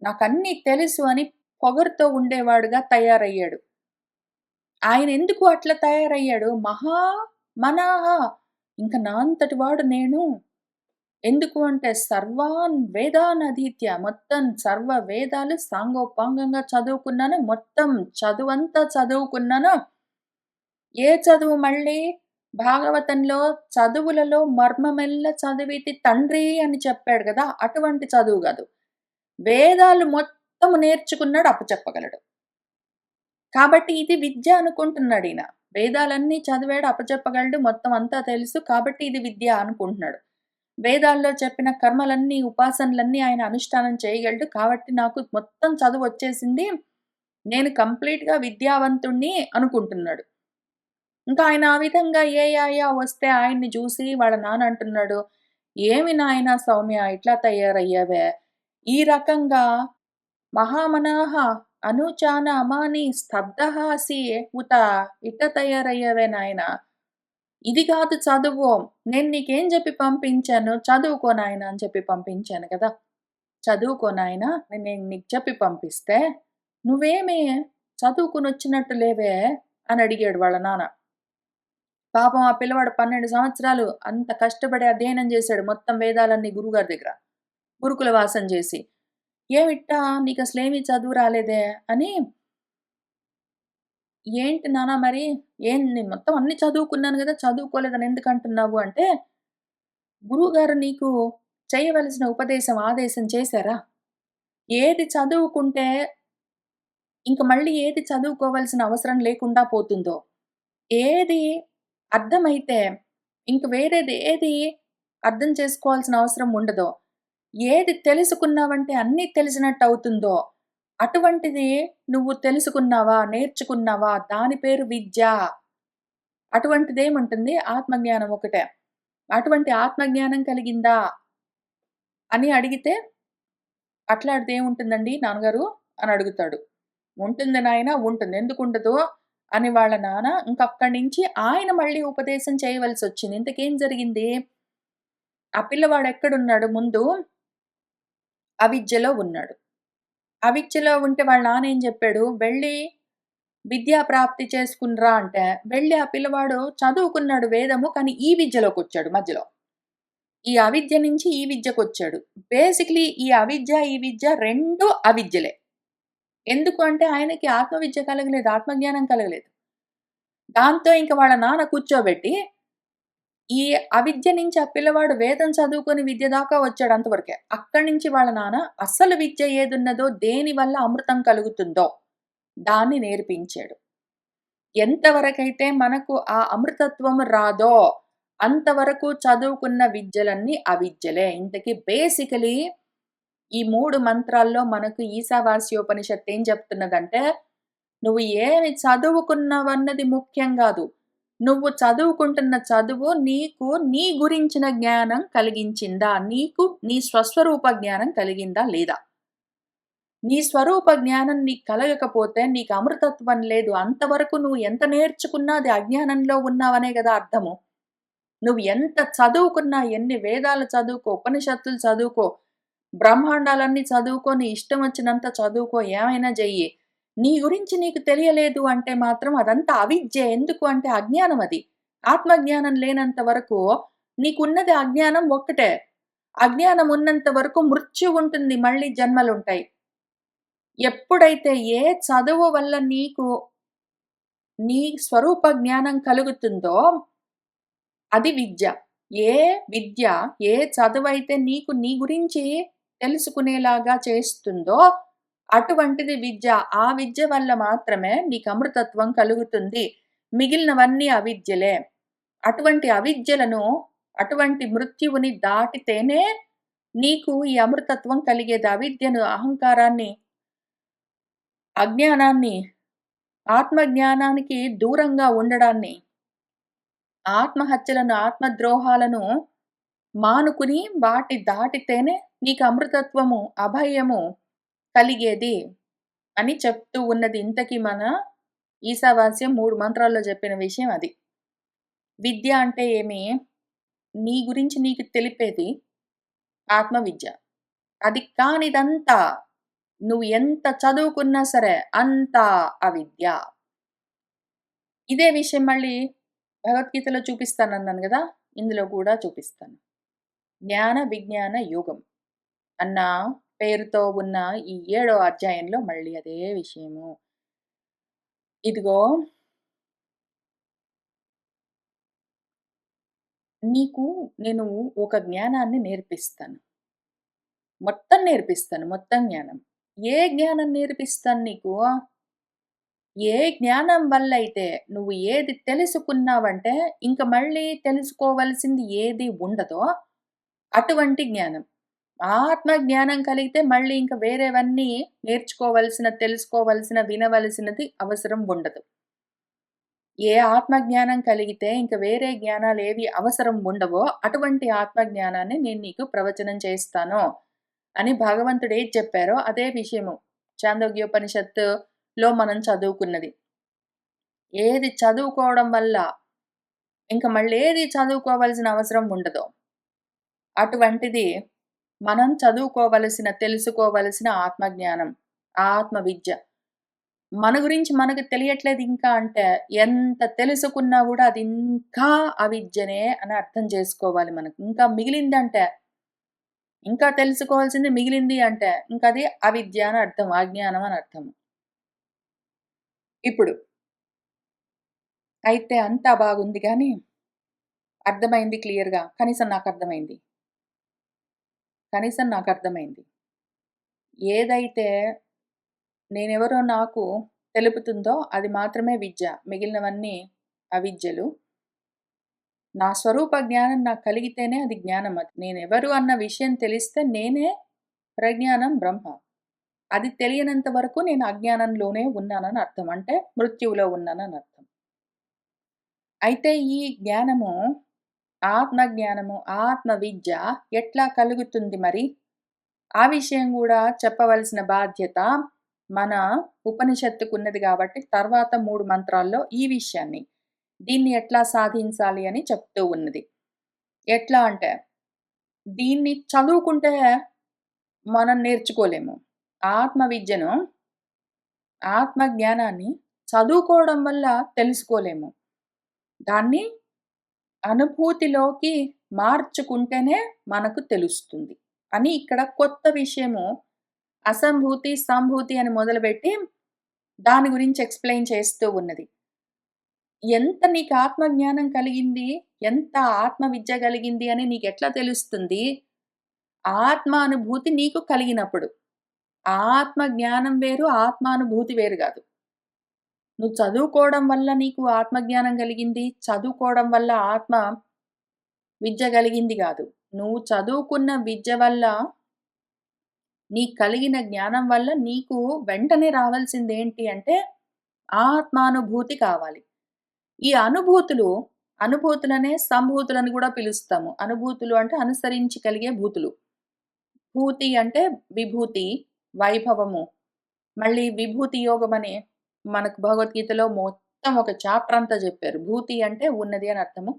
నాకన్నీ తెలుసు అని పొగరుతో ఉండేవాడుగా తయారయ్యాడు. ఆయన ఎందుకు అట్లా తయారయ్యాడు? మనాహ, ఇంక నా అంతటి వాడు నేను. ఎందుకు అంటే సర్వాన్ వేదాన్ అధీత్య, మొత్తం సర్వ వేదాలు సాంగోపాంగంగా చదువుకున్నాను. మొత్తం చదువంతా చదువుకున్నాను. ఏ చదువు మళ్ళీ భాగవతంలో చదువులలో మర్మమెల్ల చదివితి తండ్రి అని చెప్పాడు గదా! అటువంటి చదువు గాదు. వేదాలు మొత్తము నేర్చుకున్నాడు, అప్పచెప్పగలడు. కాబట్టి ఇది విద్య అనుకుంటున్నాడీయన. వేదాలన్నీ చదివాడు, అప్పచెప్పగలడు, మొత్తం అంతా తెలుసు. కాబట్టి ఇది విద్య అనుకుంటున్నాడు. వేదాల్లో చెప్పిన కర్మలన్నీ, ఉపాసనలన్నీ ఆయన అనుష్ఠానం చేయగలడు. కాబట్టి నాకు మొత్తం చదువొచ్చేసింది. నేను కంప్లీట్‌గా విద్యావంతుడిని అనుకుంటున్నాడు. ఇంకా ఆయన ఆ విధంగా ఏయాయా వస్తే ఆయన్ని చూసి వాళ్ళ నాన్న అంటున్నాడు, "ఏమి నాయనా సౌమ్య ఇట్లా తయారయ్యావే? ఈ రకంగా మహామనాహ అనూచాన అమాని స్తబ్దః అసి ఉత ఇట్ట తయారయ్యావే నాయనా? ఇది కాదు చదువు. నేను నీకేం చెప్పి పంపించాను? చదువుకో నాయనా అని చెప్పి పంపించాను కదా! చదువుకో నాయనా నేను నీకు చెప్పి పంపిస్తే, నువ్వేమి చదువుకొనొచ్చినట్టు లేవే" అని అడిగాడు వాళ్ళ నాన్న. పాపం ఆ పిల్లవాడు 12 సంవత్సరాలు అంత కష్టపడి అధ్యయనం చేశాడు. మొత్తం వేదాలన్నీ గురువుగారి దగ్గర. గురుకుల వాసం చేసి. "ఏమిట్టా నీకసలేమి చదువు రాలేదే" అని, "ఏంటి నాన్న మరి? నేను మొత్తం అన్నీ చదువుకున్నాను గదా! చదువుకోలేదని ఎందుకంటున్నావు" అంటే, "గురువుగారు నీకు చేయవలసిన ఉపదేశం, ఆదేశం చేశారా? ఏది చదువుకుంటే ఇంక మళ్ళీ ఏది చదువుకోవాల్సిన అవసరం లేకుండా పోతుందో, ఏది అర్థమైతే ఇంక వేరేది ఏది అర్థం చేసుకోవాల్సిన అవసరం ఉండదో, ఏది తెలుసుకున్నావంటే అన్నీ తెలిసినట్టవుతుందో, అటువంటిది నువ్వు తెలుసుకున్నావా? నేర్చుకున్నావా? దాని పేరు విద్య. అటువంటిదేముంటుంది? ఆత్మజ్ఞానం ఒకటే. అటువంటి ఆత్మజ్ఞానం కలిగిందా? అని అడిగితే, అట్లాడిదేముంటుందండి నాన్నగారు అని అడుగుతాడు. ఉంటుంది నాయనా ఉంటుంది. ఎందుకుండదు? అని వాళ్ళ నాన్న ఇంకక్కడి నుంచి ఆయన మళ్ళీ ఉపదేశం చేయవలసొచ్చింది. ఇంతకేం జరిగింది? ఆ పిల్లవాడెక్కడున్నాడు ముందు? అవిద్యలో ఉన్నాడు. అవిద్యలో ఉంటే వాళ్ళ నాన్నేం జెప్పాడు? "వెళ్ళి విద్యా ప్రాప్తి చేసుకునిరా" అంటే, వెళ్ళి ఆ పిల్లవాడు చదువుకున్నాడు వేదము. కానీ ఈ విద్యలోకొచ్చాడు మధ్యలో. ఈ అవిద్య నుంచి ఈ విద్యకొచ్చాడు. బేసికల్లీ ఈ అవిద్య, ఈ విద్య 2 అవిద్యలే. ఎందుకు అంటే ఆయనకి ఆత్మ విద్య కలగలేదు. ఆత్మజ్ఞానం కలగలేదు. దాంతో ఇంక వాళ్ళ నాన్న కూర్చోబెట్టి, ఈ అవిద్య నుంచి ఆ పిల్లవాడు వేదం చదువుకొని విద్య దాకా వచ్చాడు అంతవరకే. అక్కడి నుంచి వాళ్ళ నాన్న అసలు విద్య ఏదున్నదో, దేని వల్ల అమృతం కలుగుతుందో దాన్ని నేర్పించాడు. ఎంతవరకైతే మనకు ఆ అమృతత్వం రాదో, అంతవరకు చదువుకున్న విద్యలన్నీ అవిద్యలే. ఇంతకీ బేసికలీ ఈ 3 మంత్రాల్లో మనకు ఈశావాస్యోపనిషత్తు ఏం చెప్తున్నదంటే, నువ్వు ఏమి చదువుకున్నావన్నది ముఖ్యం గాదు. నువ్వు చదువుకుంటున్న చదువు నీకు నీ గురించిన జ్ఞానం కలిగించిందా? నీకు నీ స్వస్వరూప జ్ఞానం కలిగిందా లేదా? నీ స్వరూప జ్ఞానం నీకు కలగకపోతే నీకు అమృతత్వం లేదు. అంతవరకు నువ్వు ఎంత నేర్చుకున్నా అది అజ్ఞానంలో ఉన్నావనే గదా అర్థము. నువ్వు ఎంత చదువుకున్నా, ఎన్ని వేదాలు చదువుకో, ఉపనిషత్తులు చదువుకో, బ్రహ్మాండాలన్నీ చదువుకో, నీ ఇష్టం వచ్చినంత చదువుకో, ఏమైనా జెయ్యి. నీ గురించి నీకు తెలియలేదు అంటే మాత్రం అదంతా అవిద్యే. ఎందుకు అంటే అజ్ఞానం అది. ఆత్మజ్ఞానం లేనంత వరకు నీకున్నది అజ్ఞానం ఒక్కటే. అజ్ఞానం ఉన్నంత వరకు మృత్యువుంటుంది. మళ్ళీ జన్మలుంటాయి. ఎప్పుడైతే ఏ చదువు వల్ల నీకు నీ స్వరూప జ్ఞానం కలుగుతుందో అది విద్య. ఏ విద్య, ఏ చదువైతే నీకు నీ గురించి తెలుసుకునేలాగా చేస్తుందో అటువంటిది విద్య. ఆ విద్య వల్ల మాత్రమే నీకు అమృతత్వం కలుగుతుంది. మిగిలినవన్నీ అవిద్యలే. అటువంటి అవిద్యలను, అటువంటి మృత్యువుని దాటితేనే నీకు ఈ అమృతత్వం కలిగేది. అవిద్యను, అహంకారాన్ని, అజ్ఞానాన్ని, ఆత్మజ్ఞానానికి దూరంగా ఉండడాన్ని, ఆత్మహత్యలను, ఆత్మద్రోహాలను మానుకుని వాటి దాటితేనే నీకు అమృతత్వము, అభయము కలిగేది అని చెప్తూ ఉన్నది. ఇంతకీ మన ఈశావాస్యం 3 మంత్రాల్లో చెప్పిన విషయం అది. విద్య అంటే ఏమి? నీ గురించి నీకు తెలిపేది ఆత్మ విద్య. అది కానిదంతా నువ్వు ఎంత చదువుకున్నా సరే అంతా అవిద్య. ఇదే విషయం మళ్ళీ భగవద్గీతలో చూపిస్తానన్నాను గదా! ఇందులో కూడా చూపిస్తాను. జ్ఞాన విజ్ఞాన యోగం అన్న పేరుతో ఉన్న ఈ 7వ అధ్యాయంలో మళ్ళీ అదే విషయము. ఇదిగో నీకు నేను ఒక జ్ఞానాన్ని నేర్పిస్తాను. మొత్తం నేర్పిస్తాను. మొత్తం జ్ఞానం. ఏ జ్ఞానం నేర్పిస్తాను నీకు? ఏ జ్ఞానం వల్లైతే నువ్వు ఏది తెలుసుకున్నావంటే ఇంక మళ్ళీ తెలుసుకోవలసింది ఏది ఉండదో అటువంటి జ్ఞానం. ఆత్మ జ్ఞానం కలిగితే మళ్ళీ ఇంక వేరేవన్నీ నేర్చుకోవలసిన, తెలుసుకోవలసిన, వినవలసినది అవసరం ఉండదు. ఏ ఆత్మ జ్ఞానం కలిగితే ఇంక వేరే జ్ఞానాలేవి అవసరం ఉండవో అటువంటి ఆత్మ జ్ఞానాన్ని నేను నీకు ప్రవచనం చేస్తాను అని భగవంతుడు ఏది చెప్పారో అదే విషయము చాందోగ్యోపనిషత్తులో మనం చదువుకున్నది. ఏది చదువుకోవడం వల్ల ఇంక మళ్ళేది చదువుకోవలసిన అవసరం ఉండదో అటువంటిది మనం చదువుకోవలసిన, తెలుసుకోవలసిన ఆత్మజ్ఞానం, ఆత్మ విద్య. మన గురించి మనకు తెలియట్లేదు ఇంకా అంటే, ఎంత తెలుసుకున్నా గూడా అది ఇంకా అవిద్యనే అని అర్థం చేసుకోవాలి మనకు. ఇంకా మిగిలిందంటే, ఇంకా తెలుసుకోవాల్సింది మిగిలింది అంటే, ఇంకది అవిద్య అని అర్థం, అజ్ఞానం అని అర్థం. ఇప్పుడు అయితే అంతా బాగుంది గానీ, అర్థమైంది క్లియర్‌గా. కనీసం నాకర్థమైంది. కనీసం నాకర్థమైంది. ఏదైతే నేనెవరో నాకు తెలుపుతుందో అది మాత్రమే విద్య. మిగిలినవన్నీ అవిద్యలు. నా స్వరూప జ్ఞానం నాకు కలిగితేనే అది జ్ఞానం అది. నేనెవరు అన్న విషయం తెలిస్తే నేనే ప్రజ్ఞానం బ్రహ్మ. అది తెలియనంత వరకు నేను అజ్ఞానంలోనే ఉన్నానని అర్థం. అంటే మృత్యువులో ఉన్నానని అర్థం. అయితే ఈ జ్ఞానము, ఆత్మ జ్ఞానము, ఆత్మ విద్య ఎట్లా కలుగుతుంది మరి? ఆ విషయం గూడా చెప్పవలసిన బాధ్యత మన ఉపనిషత్తుకున్నది గాబట్టి తర్వాత 3 మంత్రాల్లో ఈ విషయాన్ని, దీన్ని ఎట్లా సాధించాలి అని చెప్తూ ఉన్నది. ఎట్లా అంటే, దీన్ని చదువుకుంటే మనం నేర్చుకోలేము. ఆత్మ విద్యను, ఆత్మ జ్ఞానాన్ని చదువుకోవడం వల్ల తెలుసుకోలేము. దాన్ని అనుభూతిలోకి మార్చుకుంటేనే మనకు తెలుస్తుంది అని ఇక్కడ కొత్త విషయము అసంభూతి, సంభూతి అని మొదలుపెట్టి దాని గురించి ఎక్స్‌ప్లెయిన్ చేస్తూ ఉన్నది. ఎంత నీకు ఆత్మజ్ఞానం కలిగింది, ఎంత ఆత్మ విద్య కలిగింది అని నీకెట్లా తెలుస్తుంది? ఆత్మానుభూతి నీకు కలిగినప్పుడు. ఆత్మ జ్ఞానం వేరు, ఆత్మానుభూతి వేరు గాదు. నువ్వు చదువుకోవడం వల్ల నీకు ఆత్మజ్ఞానం కలిగింది, చదువుకోవడం వల్ల ఆత్మ విద్య కలిగింది గాదు. నువ్వు చదువుకున్న విద్య వల్ల నీకు కలిగిన జ్ఞానం వల్ల నీకు వెంటనే రావాల్సిందేంటి అంటే ఆత్మానుభూతి కావాలి. ఈ అనుభూతులనే సంభూతులని గూడా పిలుస్తాము. అనుభూతులు అంటే అనుసరించి కలిగే భూతులు. భూతి అంటే విభూతి, వైభవము. మళ్ళీ విభూతి యోగమని మనకు భగవద్గీతలో మొత్తం ఒక చాప్టర్ అంతా జెప్పారు. భూతి అంటే ఉన్నది అని అర్థము.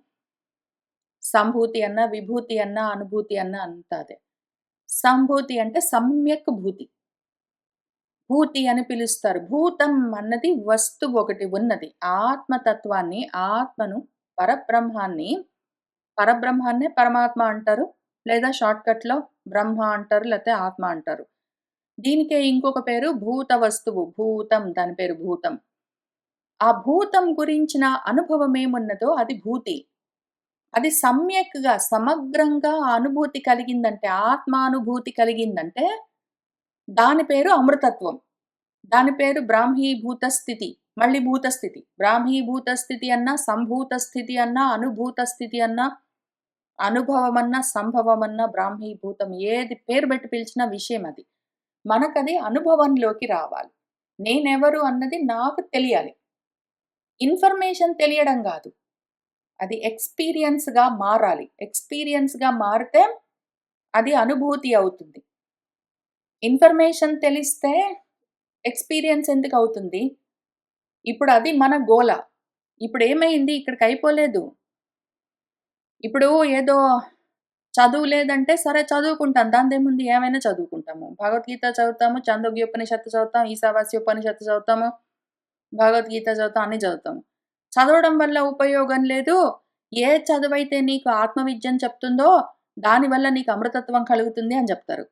సంభూతి అన్నా, విభూతి అన్నా, అనుభూతి అన్నా అంతా అదే. సంభూతి అంటే సమ్యక్ భూతి. భూతి అని పిలుస్తారు. భూతం అన్నది వస్తువు ఒకటి ఉన్నది. ఆత్మతత్వాన్ని, ఆత్మను, పరబ్రహ్మాన్ని, పరబ్రహ్మాన్నే పరమాత్మ అంటారు. లేదా షార్ట్‌కట్‌లో బ్రహ్మ అంటారు. లేతే ఆత్మ అంటారు. దీనికే ఇంకొక పేరు భూత వస్తువు. భూతం దాని పేరు భూతం. ఆ భూతం గురించిన అనుభవం ఏమున్నదో అది భూతి. అది సమ్యక్‌గా, సమగ్రంగా ఆ అనుభూతి కలిగిందంటే, ఆత్మానుభూతి కలిగిందంటే దాని పేరు అమృతత్వం. దాని పేరు బ్రాహ్మీభూత స్థితి. మళ్ళీ భూత స్థితి. బ్రాహ్మీభూత స్థితి అన్నా, సంభూత స్థితి అన్నా, అనుభూత స్థితి అన్నా, అనుభవమన్నా, సంభవమన్నా, బ్రాహ్మీభూతం ఏది పేరు పెట్టి పిలిచినా విషయం అది. మనకది అనుభవంలోకి రావాలి. నేనెవరు అన్నది నాకు తెలియాలి. ఇన్ఫర్మేషన్ తెలియడం గాదు. అది ఎక్స్‌పీరియన్స్‌గా మారాలి. ఎక్స్‌పీరియన్స్‌గా మారితే అది అనుభూతి అవుతుంది. ఇన్ఫర్మేషన్ తెలిస్తే ఎక్స్‌పీరియన్స్ ఎందుకవుతుంది? ఇప్పుడు అది మన గోల. ఇప్పుడేమైంది ఇక్కడికయిపోలేదు. ఇప్పుడు ఏదో చదువు లేదంటే సరే చదువుకుంటాను. దానిదేముంది ఏమైనా చదువుకుంటాము. భగవద్గీత చదువుతాము, చాందోగ్యోపనిషత్తు చదువుతాం, ఈశావాస్యోపనిషత్తు చదువుతాము, భగవద్గీత చదువుతాం, అన్నీ చదువుతాము. చదవడం వల్ల ఉపయోగం లేదు. ఏ చదువైతే నీకు ఆత్మవిద్యను చెప్తుందో దానివల్ల నీకు అమృతత్వం కలుగుతుంది అని జెప్తారు.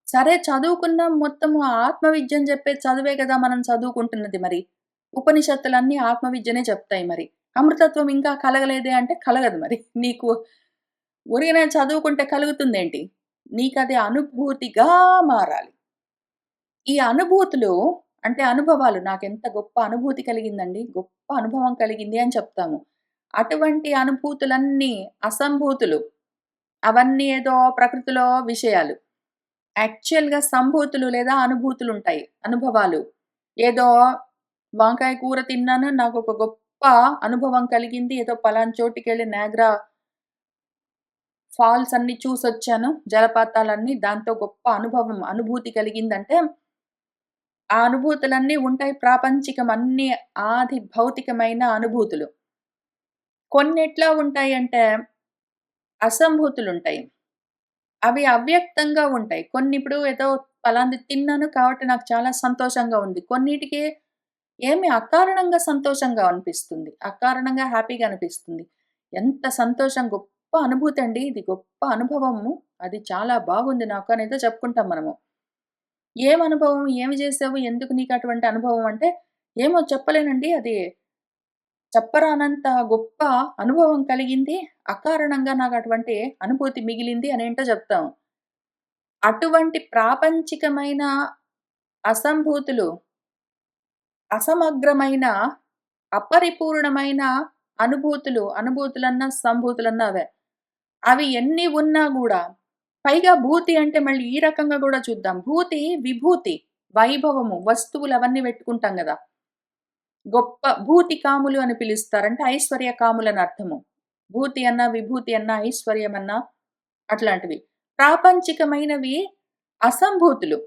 సరే చదువుకున్నాం మొత్తము ఆత్మవిద్యను జెప్పే చదువే గదా మనం చదువుకుంటున్నది మరి. ఉపనిషత్తులన్నీ ఆత్మవిద్యనే చెప్తాయి మరి. అమృతత్వం ఇంకా కలగలేదే అంటే కలగదు మరి. నీకు ఊరికనే చదువుకుంటే కలుగుతుందేంటి? నీకది అనుభూతిగా మారాలి. ఈ అనుభూతులు అంటే అనుభవాలు నాకెంత గొప్ప అనుభూతి కలిగిందండి. గొప్ప అనుభవం కలిగింది అని చెప్తాము. అటువంటి అనుభూతులన్నీ అసంభూతులు. అవన్నీ ఏదో ప్రకృతిలో విషయాలు. యాక్చువల్‌గా సంభూతులు లేదా అనుభూతులుంటాయి. అనుభవాలు. ఏదో వంకాయ కూర తిన్నాను. నాకొక గొప్ప అనుభవం కలిగింది. ఏదో పలానా చోటికెళ్ళి నయాగ్రా ఫాల్స్ అన్నీ చూసొచ్చాను. జలపాతాలన్నీ. దాంతో గొప్ప అనుభవం, అనుభూతి కలిగిందంటే, ఆ అనుభూతులన్నీ ఉంటాయి. ప్రాపంచికం అన్నీ ఆది భౌతికమైన అనుభూతులు. కొన్నెట్లా ఉంటాయంటే, అసంభూతులుంటాయి. అవి అవ్యక్తంగా ఉంటాయి. కొన్నిప్పుడు ఏదో పలాంది తిన్నాను కాబట్టి నాకు చాలా సంతోషంగా ఉంది. కొన్నిటికి ఏమి అకారణంగా సంతోషంగా అనిపిస్తుంది. అకారణంగా హ్యాపీగా అనిపిస్తుంది. ఎంత సంతోషం గొప్ప అనుభూతండి. ఇది గొప్ప అనుభవము. అది చాలా బాగుంది నాకు అనేదో చెప్పుకుంటాం మనము. ఏం అనుభవం? ఏమి చేసావు? ఎందుకు నీకటువంటి అనుభవం అంటే, ఏమో చెప్పలేనండి. అది చెప్పరానంత గొప్ప అనుభవం కలిగింది. అకారణంగా నాకటువంటి అనుభూతి మిగిలింది అనేంటో చెప్తాం. అటువంటి ప్రాపంచికమైన అసంభూతులు, అసమగ్రమైన, అపరిపూర్ణమైన అనుభూతులన్నా, సంభూతులన్నా అవే. అవి ఎన్ని ఉన్నా గూడా పైగా భూతి అంటే మళ్ళీ ఈ రకంగా గూడా చూద్దాం. భూతి, విభూతి, వైభవము, వస్తువులవన్నీ పెట్టుకుంటాం గదా! గొప్ప భూతి కాములు అని పిలుస్తారు. అంటే ఐశ్వర్య కాములని అర్థము. భూతి అన్నా, విభూతి అన్నా, ఐశ్వర్యమన్నా అట్లాంటివి. ప్రాపంచికమైనవి అసంభూతులు.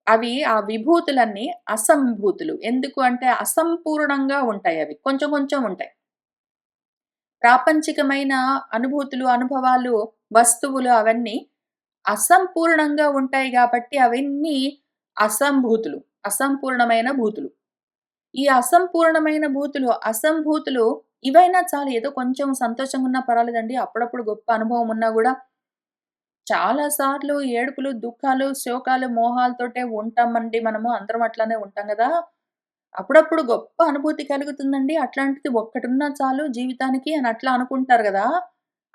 అవి ఆ విభూతులన్నీ అసంభూతులు. ఎందుకు అంటే అసంపూర్ణంగా ఉంటాయవి. కొంచెం కొంచెం ఉంటాయి. ప్రాపంచికమైన అనుభూతులు, అనుభవాలు, వస్తువులు అవన్నీ అసంపూర్ణంగా ఉంటాయి గాబట్టి అవన్నీ అసంభూతులు. అసంపూర్ణమైన భూతులు. ఈ అసంపూర్ణమైన భూతులు, అసంభూతులు ఇవైనా చాలు. ఏదో కొంచెం సంతోషంగున్నా పర్వాలేదండి. అప్పుడప్పుడు గొప్ప అనుభవం ఉన్నా గూడా చాలా సార్లు ఏడుపులు, దుఃఖాలు, శోకాలు, మోహాలతోటే ఉంటామండి మనము. అందరం అట్లానే ఉంటాం గదా! అప్పుడప్పుడు గొప్ప అనుభూతి కలుగుతుందండి. అట్లాంటిది ఒక్కటున్నా చాలు జీవితానికి అని అట్లా అనుకుంటారు గదా!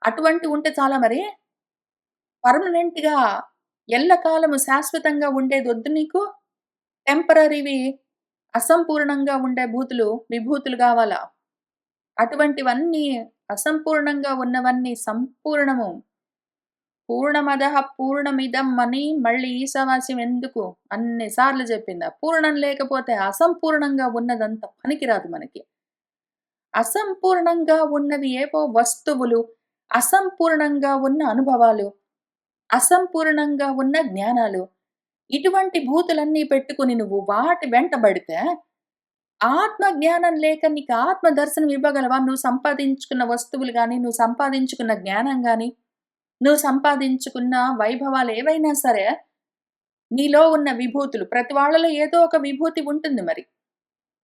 అటువంటివి ఉంటే చాలా మరి? పర్మనెంట్‌గా ఎల్లకాలము శాశ్వతంగా ఉండేదొద్దు నీకు? టెంపరరీవి అసంపూర్ణంగా ఉండే విభూతులు గావాలా? అటువంటివన్నీ అసంపూర్ణంగా ఉన్నవన్నీ సంపూర్ణము. పూర్ణమదః పూర్ణమిదం అని మళ్ళీ ఈశావాస్యం ఎందుకు అన్ని సార్లు చెప్పిందా? పూర్ణం లేకపోతే అసంపూర్ణంగా ఉన్నదంతా పనికిరాదు మనకి. అసంపూర్ణంగా ఉన్నవి ఏవో వస్తువులు, అసంపూర్ణంగా ఉన్న అనుభవాలు, అసంపూర్ణంగా ఉన్న జ్ఞానాలు. ఇటువంటి భూతులన్నీ పెట్టుకొని నువ్వు వాటి వెంటబడితే ఆత్మ జ్ఞానం లేక నీకు ఆత్మ దర్శనం ఇవ్వగలవా? నువ్వు సంపాదించుకున్న వస్తువులు గాని, నువ్వు సంపాదించుకున్న జ్ఞానం గాని, నువ్వు సంపాదించుకున్న వైభవాలు ఏవైనా సరే, నీలో ఉన్న విభూతులు ప్రతి వాళ్ళలో ఏదో ఒక విభూతి ఉంటుంది మరి.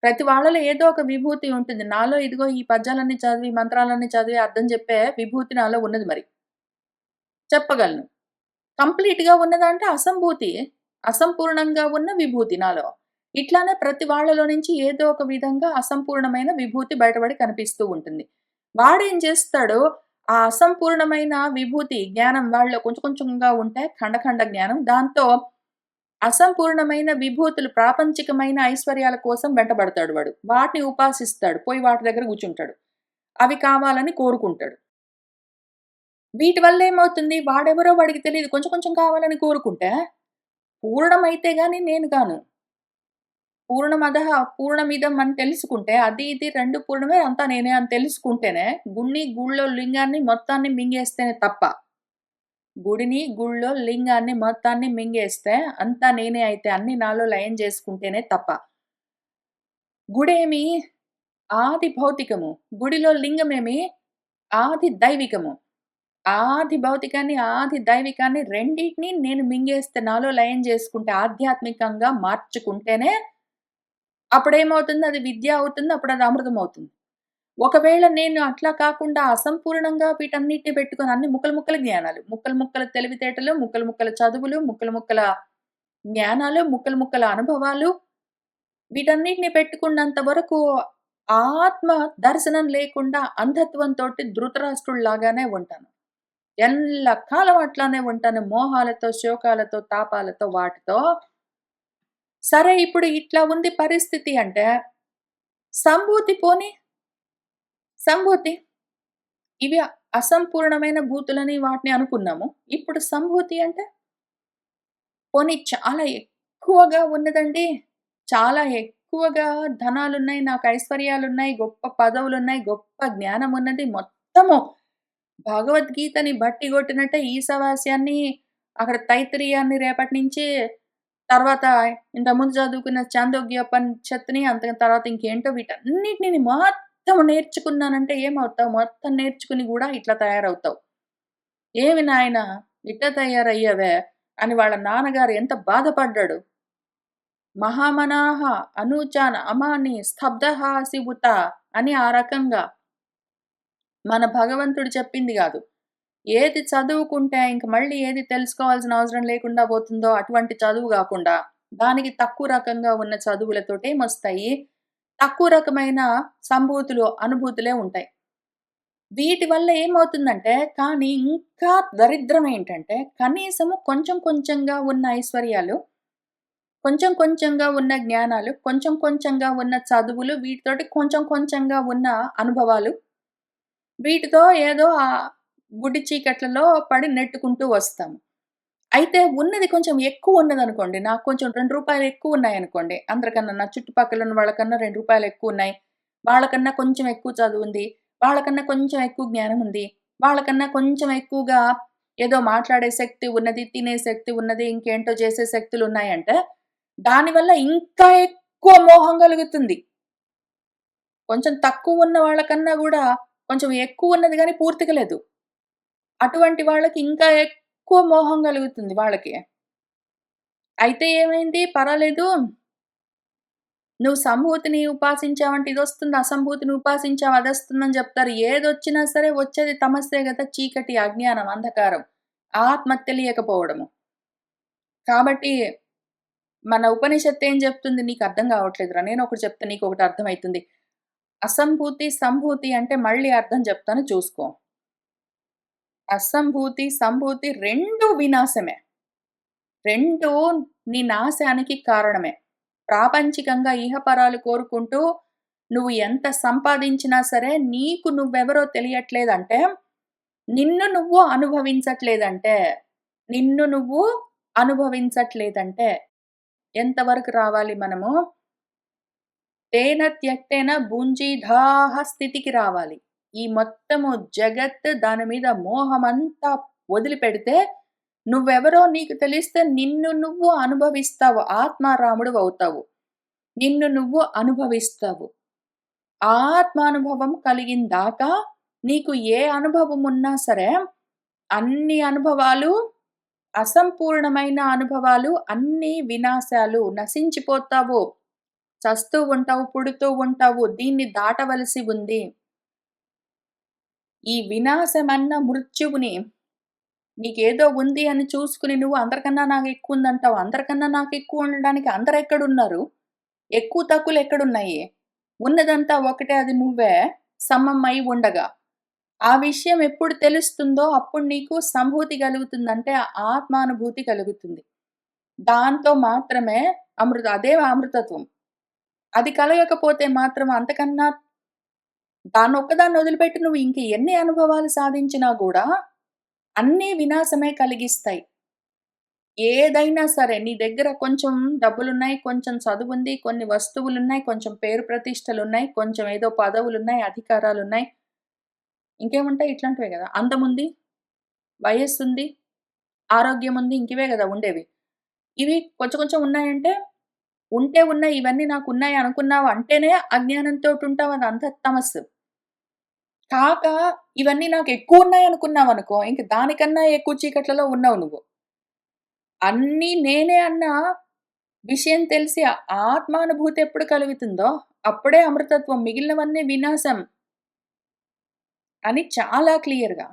ప్రతి వాళ్ళలో ఏదో ఒక విభూతి ఉంటుంది. నాలో ఇదిగో ఈ పద్యాలన్నీ చదివి, మంత్రాలన్నీ చదివి అర్థం చెప్పే విభూతి నాలో ఉన్నది మరి. చెప్పగలను. కంప్లీట్‌గా ఉన్నదంటే అసంభూతి. అసంపూర్ణంగా ఉన్న విభూతి నాలో. ఇట్లానే ప్రతి వాళ్ళలో నుంచి ఏదో ఒక విధంగా అసంపూర్ణమైన విభూతి బయటపడి కనిపిస్తూ ఉంటుంది. వాడేం చేస్తాడు, ఆ అసంపూర్ణమైన విభూతి జ్ఞానం వాళ్ళలో కొంచెం కొంచెంగా ఉంటే ఖండ జ్ఞానం. దాంతో అసంపూర్ణమైన విభూతులు ప్రాపంచికమైన ఐశ్వర్యాల కోసం వెంటబడతాడు వాడు. వాటిని ఉపాసిస్తాడు. పోయి వాటి దగ్గర కూర్చుంటాడు. అవి కావాలని కోరుకుంటాడు. వీటి వల్ల ఏమవుతుంది, వాడెవరో వాడికి తెలీదు. కొంచెం కొంచెం కావాలని కోరుకుంటే, పూర్ణమైతే గాని నేను గాను. పూర్ణమదః పూర్ణమిదం అని తెలుసుకుంటే, అది ఇది 2 పూర్ణమే అంతా నేనే అని తెలుసుకుంటేనే, గూళ్ళో లింగాన్ని మొత్తాన్ని మింగేస్తేనే తప్ప, గుడిని, గుళ్ళో లింగాన్ని మొత్తాన్ని మింగేస్తే, అంతా నేనే అయితే అన్నీ నాలో లయం చేసుకుంటేనే తప్ప. గుడేమి ఆది భౌతికము. గుడిలో లింగమేమి ఆది దైవికము. ఆది భౌతికాన్ని, ఆది దైవికాన్ని రెండిటిని నేను మింగేస్తే, నాలో లయం చేసుకుంటే, ఆధ్యాత్మికంగా మార్చుకుంటేనే అప్పుడేమవుతుంది, అది విద్య అవుతుంది. అప్పుడది అమృతమవుతుంది. ఒకవేళ నేను అట్లా కాకుండా అసంపూర్ణంగా వీటన్నిటిని పెట్టుకొని అన్ని ముక్కలు ముక్కల జ్ఞానాలు, ముక్కలు ముక్కల తెలివితేటలు, ముక్కలు ముక్కల చదువులు, ముక్కలు ముక్కల జ్ఞానాలు, ముక్కలు ముక్కల అనుభవాలు వీటన్నిటిని పెట్టుకున్నంత వరకు ఆత్మ దర్శనం లేకుండా అంధత్వంతోటి ధృతరాష్ట్రుడిలాగానే ఉంటాను. ఎల్లకాలం అట్లానే ఉంటాను. మోహాలతో, శోకాలతో, తాపాలతో వాటితో. సరే ఇప్పుడు ఇట్లా ఉంది పరిస్థితి అంటే, సంభూతి పోనీ, సంభూతి. ఇవి అసంపూర్ణమైన భూతులని వాటిని అనుకున్నాము. ఇప్పుడు సంభూతి అంటే, పోనీ చాలా ఎక్కువగా ఉన్నదండి. చాలా ఎక్కువగా ధనాలున్నాయి, నాకు ఐశ్వర్యాలున్నాయి, గొప్ప పదవులున్నాయి, గొప్ప జ్ఞానమున్నది. మొత్తము భగవద్గీతని బట్టి కొట్టినట్టే ఈశావాస్యాన్ని, అక్కడ తైత్తరీయాన్ని రేపటి నుంచి తర్వాత ఇంతకుముందు చదువుకున్న చాందోగ్యోపనిషత్తుని, అంత తర్వాత ఇంకేంటో వీటన్నిటిని మొత్తం నేర్చుకున్నానంటే ఏమవుతావు? మొత్తం నేర్చుకుని గూడా ఇట్లా తయారవుతావు. "ఏమి నాయనా ఇట్లా తయారయ్యావే" అని వాళ్ళ నాన్నగారు ఎంత బాధపడ్డాడు. "మహామనాః అనూచాన్ అమాని స్తబ్ధః అసి ఉత" అని ఆ రకంగా మన భగవంతుడు చెప్పింది గాదు. ఏది చదువుకుంటే ఇంక మళ్ళీ ఏది తెలుసుకోవాల్సిన అవసరం లేకుండా పోతుందో అటువంటి చదువు గాకుండా, దానికి తక్కువ రకంగా ఉన్న చదువులతోటేమొస్తాయి, తక్కువ రకమైన సంభూతులు, అనుభూతులే ఉంటాయి. వీటి వల్ల ఏమవుతుందంటే, కానీ ఇంకా దరిద్రం ఏంటంటే, కనీసము కొంచెం కొంచెంగా ఉన్న ఐశ్వర్యాలు, కొంచెం కొంచెంగా ఉన్న జ్ఞానాలు, కొంచెం కొంచెంగా ఉన్న చదువులు, వీటితోటి కొంచెం కొంచెంగా ఉన్న అనుభవాలు, వీటితో ఏదో గుడి చీకట్లలో పడి నెట్టుకుంటూ వస్తాము. అయితే ఉన్నది కొంచెం ఎక్కువున్నదనుకోండి. నాకు కొంచెం రూ. 2 ఎక్కువున్నాయనుకోండి. అందరికన్నా నా చుట్టుపక్కల ఉన్న వాళ్ళకన్నా రూ. 2 ఎక్కువున్నాయి. వాళ్ళకన్నా కొంచెం ఎక్కువ చదువుంది. వాళ్ళకన్నా కొంచెం ఎక్కువ జ్ఞానం ఉంది. వాళ్ళకన్నా కొంచెం ఎక్కువగా ఏదో మాట్లాడే శక్తి ఉన్నది, తినే శక్తి ఉన్నది, ఇంకేంటో చేసే శక్తులున్నాయంటే, దానివల్ల ఇంకా ఎక్కువ మోహం కలుగుతుంది. కొంచెం తక్కువున్న వాళ్ళకన్నా గూడా కొంచెం ఎక్కువున్నది గానీ పూర్తిగా లేదు. అటువంటి వాళ్ళకి ఇంకా ఎక్కువ మోహం కలుగుతుంది వాళ్ళకి. అయితే ఏమైంది పర్వాలేదు. నువ్వు సంభూతిని ఉపాసించావంటే ఇదొస్తుంది, అసంభూతిని ఉపాసించావు అదొస్తుందని జెప్తారు. ఏదొచ్చినా సరే వచ్చేది తమస్సే గదా! చీకటి, అజ్ఞానం, అంధకారం. ఆత్మ తెలియకపోవడము. కాబట్టి మన ఉపనిషత్తు ఏం జెప్తుంది? నీకు అర్థం గావట్లేదురా! నేనొకటి చెప్తా నీకొకటి అర్థమైతుంది. అసంభూతి, సంభూతి అంటే మళ్ళీ అర్థం జెప్తాను చూసుకో. అసంభూతి, సంభూతి 2 వినాశమే. 2 నీ నాశానికి కారణమే. ప్రాపంచికంగా ఇహపరాలు కోరుకుంటూ నువ్వు ఎంత సంపాదించినా సరే నీకు నువ్వెవరో తెలియట్లేదంటే, నిన్ను నువ్వు అనుభవించట్లేదంటే, నిన్ను నువ్వు అనుభవించట్లేదంటే ఎంతవరకు రావాలి మనము? తేన త్యక్తేన భుంజిధాః స్థితికి రావాలి. ఈ మొత్తము జగత్ దాని మీద మోహమంతా వదిలిపెడితే, నువ్వెవరో నీకు తెలిస్తే నిన్ను నువ్వు అనుభవిస్తావు. ఆత్మారాముడివవుతావు. నిన్ను నువ్వు అనుభవిస్తావు. ఆత్మానుభవం కలిగిందాకా నీకు ఏ అనుభవం ఉన్నా సరే, అన్ని అనుభవాలు అసంపూర్ణమైన అనుభవాలు, అన్నీ వినాశాలు. నశించిపోతావు. చస్తూ ఉంటావు, పుడుతూ ఉంటావు. దీన్ని దాటవలసి ఉంది. ఈ వినాశమన్న మృత్యువుని నీకేదో ఉంది అని చూసుకుని నువ్వు అందరికన్నా నాకెక్కువుందంటావు. అందరికన్నా నాకెక్కువ ఉండడానికి అందరెక్కడున్నారు? ఎక్కువ తక్కువలెక్కడున్నాయి? ఉన్నదంతా ఒకటే, అది నువ్వే సమమై ఉండగా. ఆ విషయం ఎప్పుడు తెలుస్తుందో అప్పుడు నీకు సంభూతి కలుగుతుందంటే ఆత్మానుభూతి కలుగుతుంది. దాంతో మాత్రమే అదే అమృతత్వం. అది కలగకపోతే మాత్రం అంతకన్నా దాన్నొక్కదాన్ని వదిలిపెట్టి నువ్వు ఇంక ఎన్ని అనుభవాలు సాధించినా గూడా అన్నీ వినాశమే కలిగిస్తాయి. ఏదైనా సరే నీ దగ్గర కొంచెం డబ్బులున్నాయి, కొంచెం చదువుంది, కొన్ని వస్తువులున్నాయి, కొంచెం పేరు ప్రతిష్టలున్నాయి, కొంచెం ఏదో పదవులున్నాయి, అధికారాలున్నాయి. ఇంకేముంటాయి ఇట్లాంటివే గదా! అందముంది, వయస్సుంది, ఆరోగ్యముంది ఇంకివే గదా ఉండేవి. ఇవి కొంచెం కొంచెం ఉన్నాయంటే, ఉంటే ఉన్నాయి ఇవన్నీ నాకున్నాయి అనుకున్నావు అంటేనే అజ్ఞానంతోటుంటావు అదంతా తమస్సు. కాక ఇవన్నీ నాకెక్కువున్నాయనుకున్నావనుకో, ఇంక దానికన్నా ఎక్కువ చీకట్లలో ఉన్నావు నువ్వు. అన్నీ నేనే అన్న విషయం తెలిసి ఆత్మానుభూతి ఎప్పుడు కలుగుతుందో, అప్పుడే అమృతత్వం. మిగిలినవన్నీ వినాశం అని చాలా క్లియర్‌గా.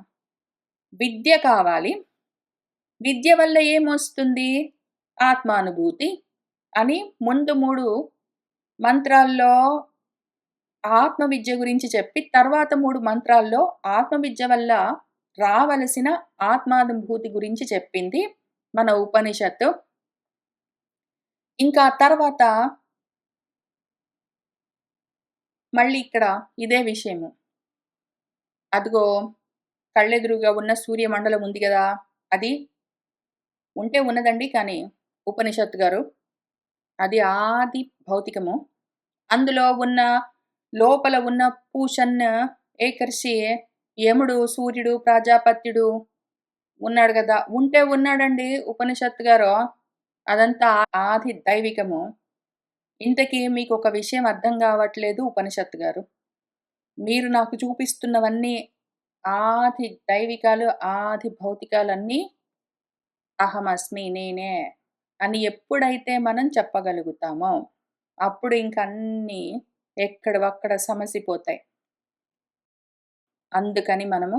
విద్య కావాలి. విద్య వల్ల ఏమొస్తుంది? ఆత్మానుభూతి అని ముందు 3 మంత్రాల్లో ఆత్మ విద్య గురించి చెప్పి, తర్వాత 3 మంత్రాల్లో ఆత్మ విద్య వల్ల రావలసిన ఆత్మానుభూతి గురించి చెప్పింది మన ఉపనిషత్తు. ఇంకా తర్వాత మళ్ళీ ఇక్కడ ఇదే విషయము. అదిగో కళ్ళెదురుగా ఉన్న సూర్యమండలం ఉంది గదా! అది ఉంటే ఉన్నదండి కానీ ఉపనిషత్తు గారు. అది ఆది భౌతికము. అందులో ఉన్న లోపల ఉన్న పూషన్, ఏకర్షి, యముడు, సూర్యుడు, ప్రజాపత్యుడు ఉన్నాడు గదా! ఉంటే ఉన్నాడండి ఉపనిషత్తు గారు. అదంతా ఆది దైవికము. ఇంతకీ మీకొక విషయం అర్థం గావట్లేదు ఉపనిషత్తు గారు. మీరు నాకు చూపిస్తున్నవన్నీ ఆది దైవికాలు, ఆది భౌతికాలన్నీ అహమస్మి నేనే అని ఎప్పుడైతే మనం చెప్పగలుగుతామో, అప్పుడు ఇంక అన్నీ ఎక్కడివక్కడ సమసిపోతాయి. అందుకని మనము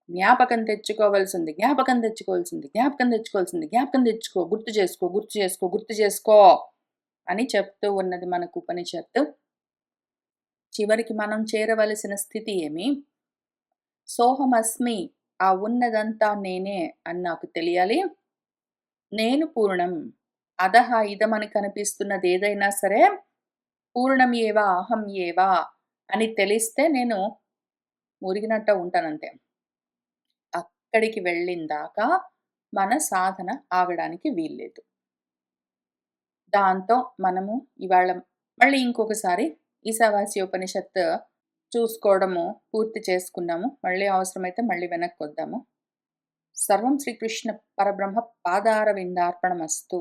జ్ఞాపకం తెచ్చుకోవాల్సింది, జ్ఞాపకం తెచ్చుకోవాల్సింది, జ్ఞాపకం తెచ్చుకోవాల్సింది, జ్ఞాపకం తెచ్చుకో, గుర్తు చేసుకో, గుర్తు చేసుకో, గుర్తు చేసుకో అని చెప్తూ ఉన్నది మనకు ఉపనిషత్తు. చివరికి మనం చేరవలసిన స్థితి ఏమి? సోహమస్మి, ఆ ఉన్నదంతా నేనే అని నాకు తెలియాలి. నేను పూర్ణం. అదహ ఇదమని కనిపిస్తున్నదేదైనా సరే, పూర్ణం ఏవ అహం ఏవ అని తెలిస్తే నేను మురిగినట్ట ఉంటానంతే. అక్కడికి వెళ్ళిందాకా మన సాధన ఆగడానికి వీల్లేదు. దాంతో మనము ఇవాళ మళ్ళీ ఇంకొకసారి ఈశావాస్యోపనిషత్తు చూసుకోవడము పూర్తి చేసుకున్నాము. మళ్ళీ అవసరమైతే మళ్ళీ వెనక్కొద్దాము. సర్వం శ్రీకృష్ణ పరబ్రహ్మ పాదారవిందార్పణమస్తు.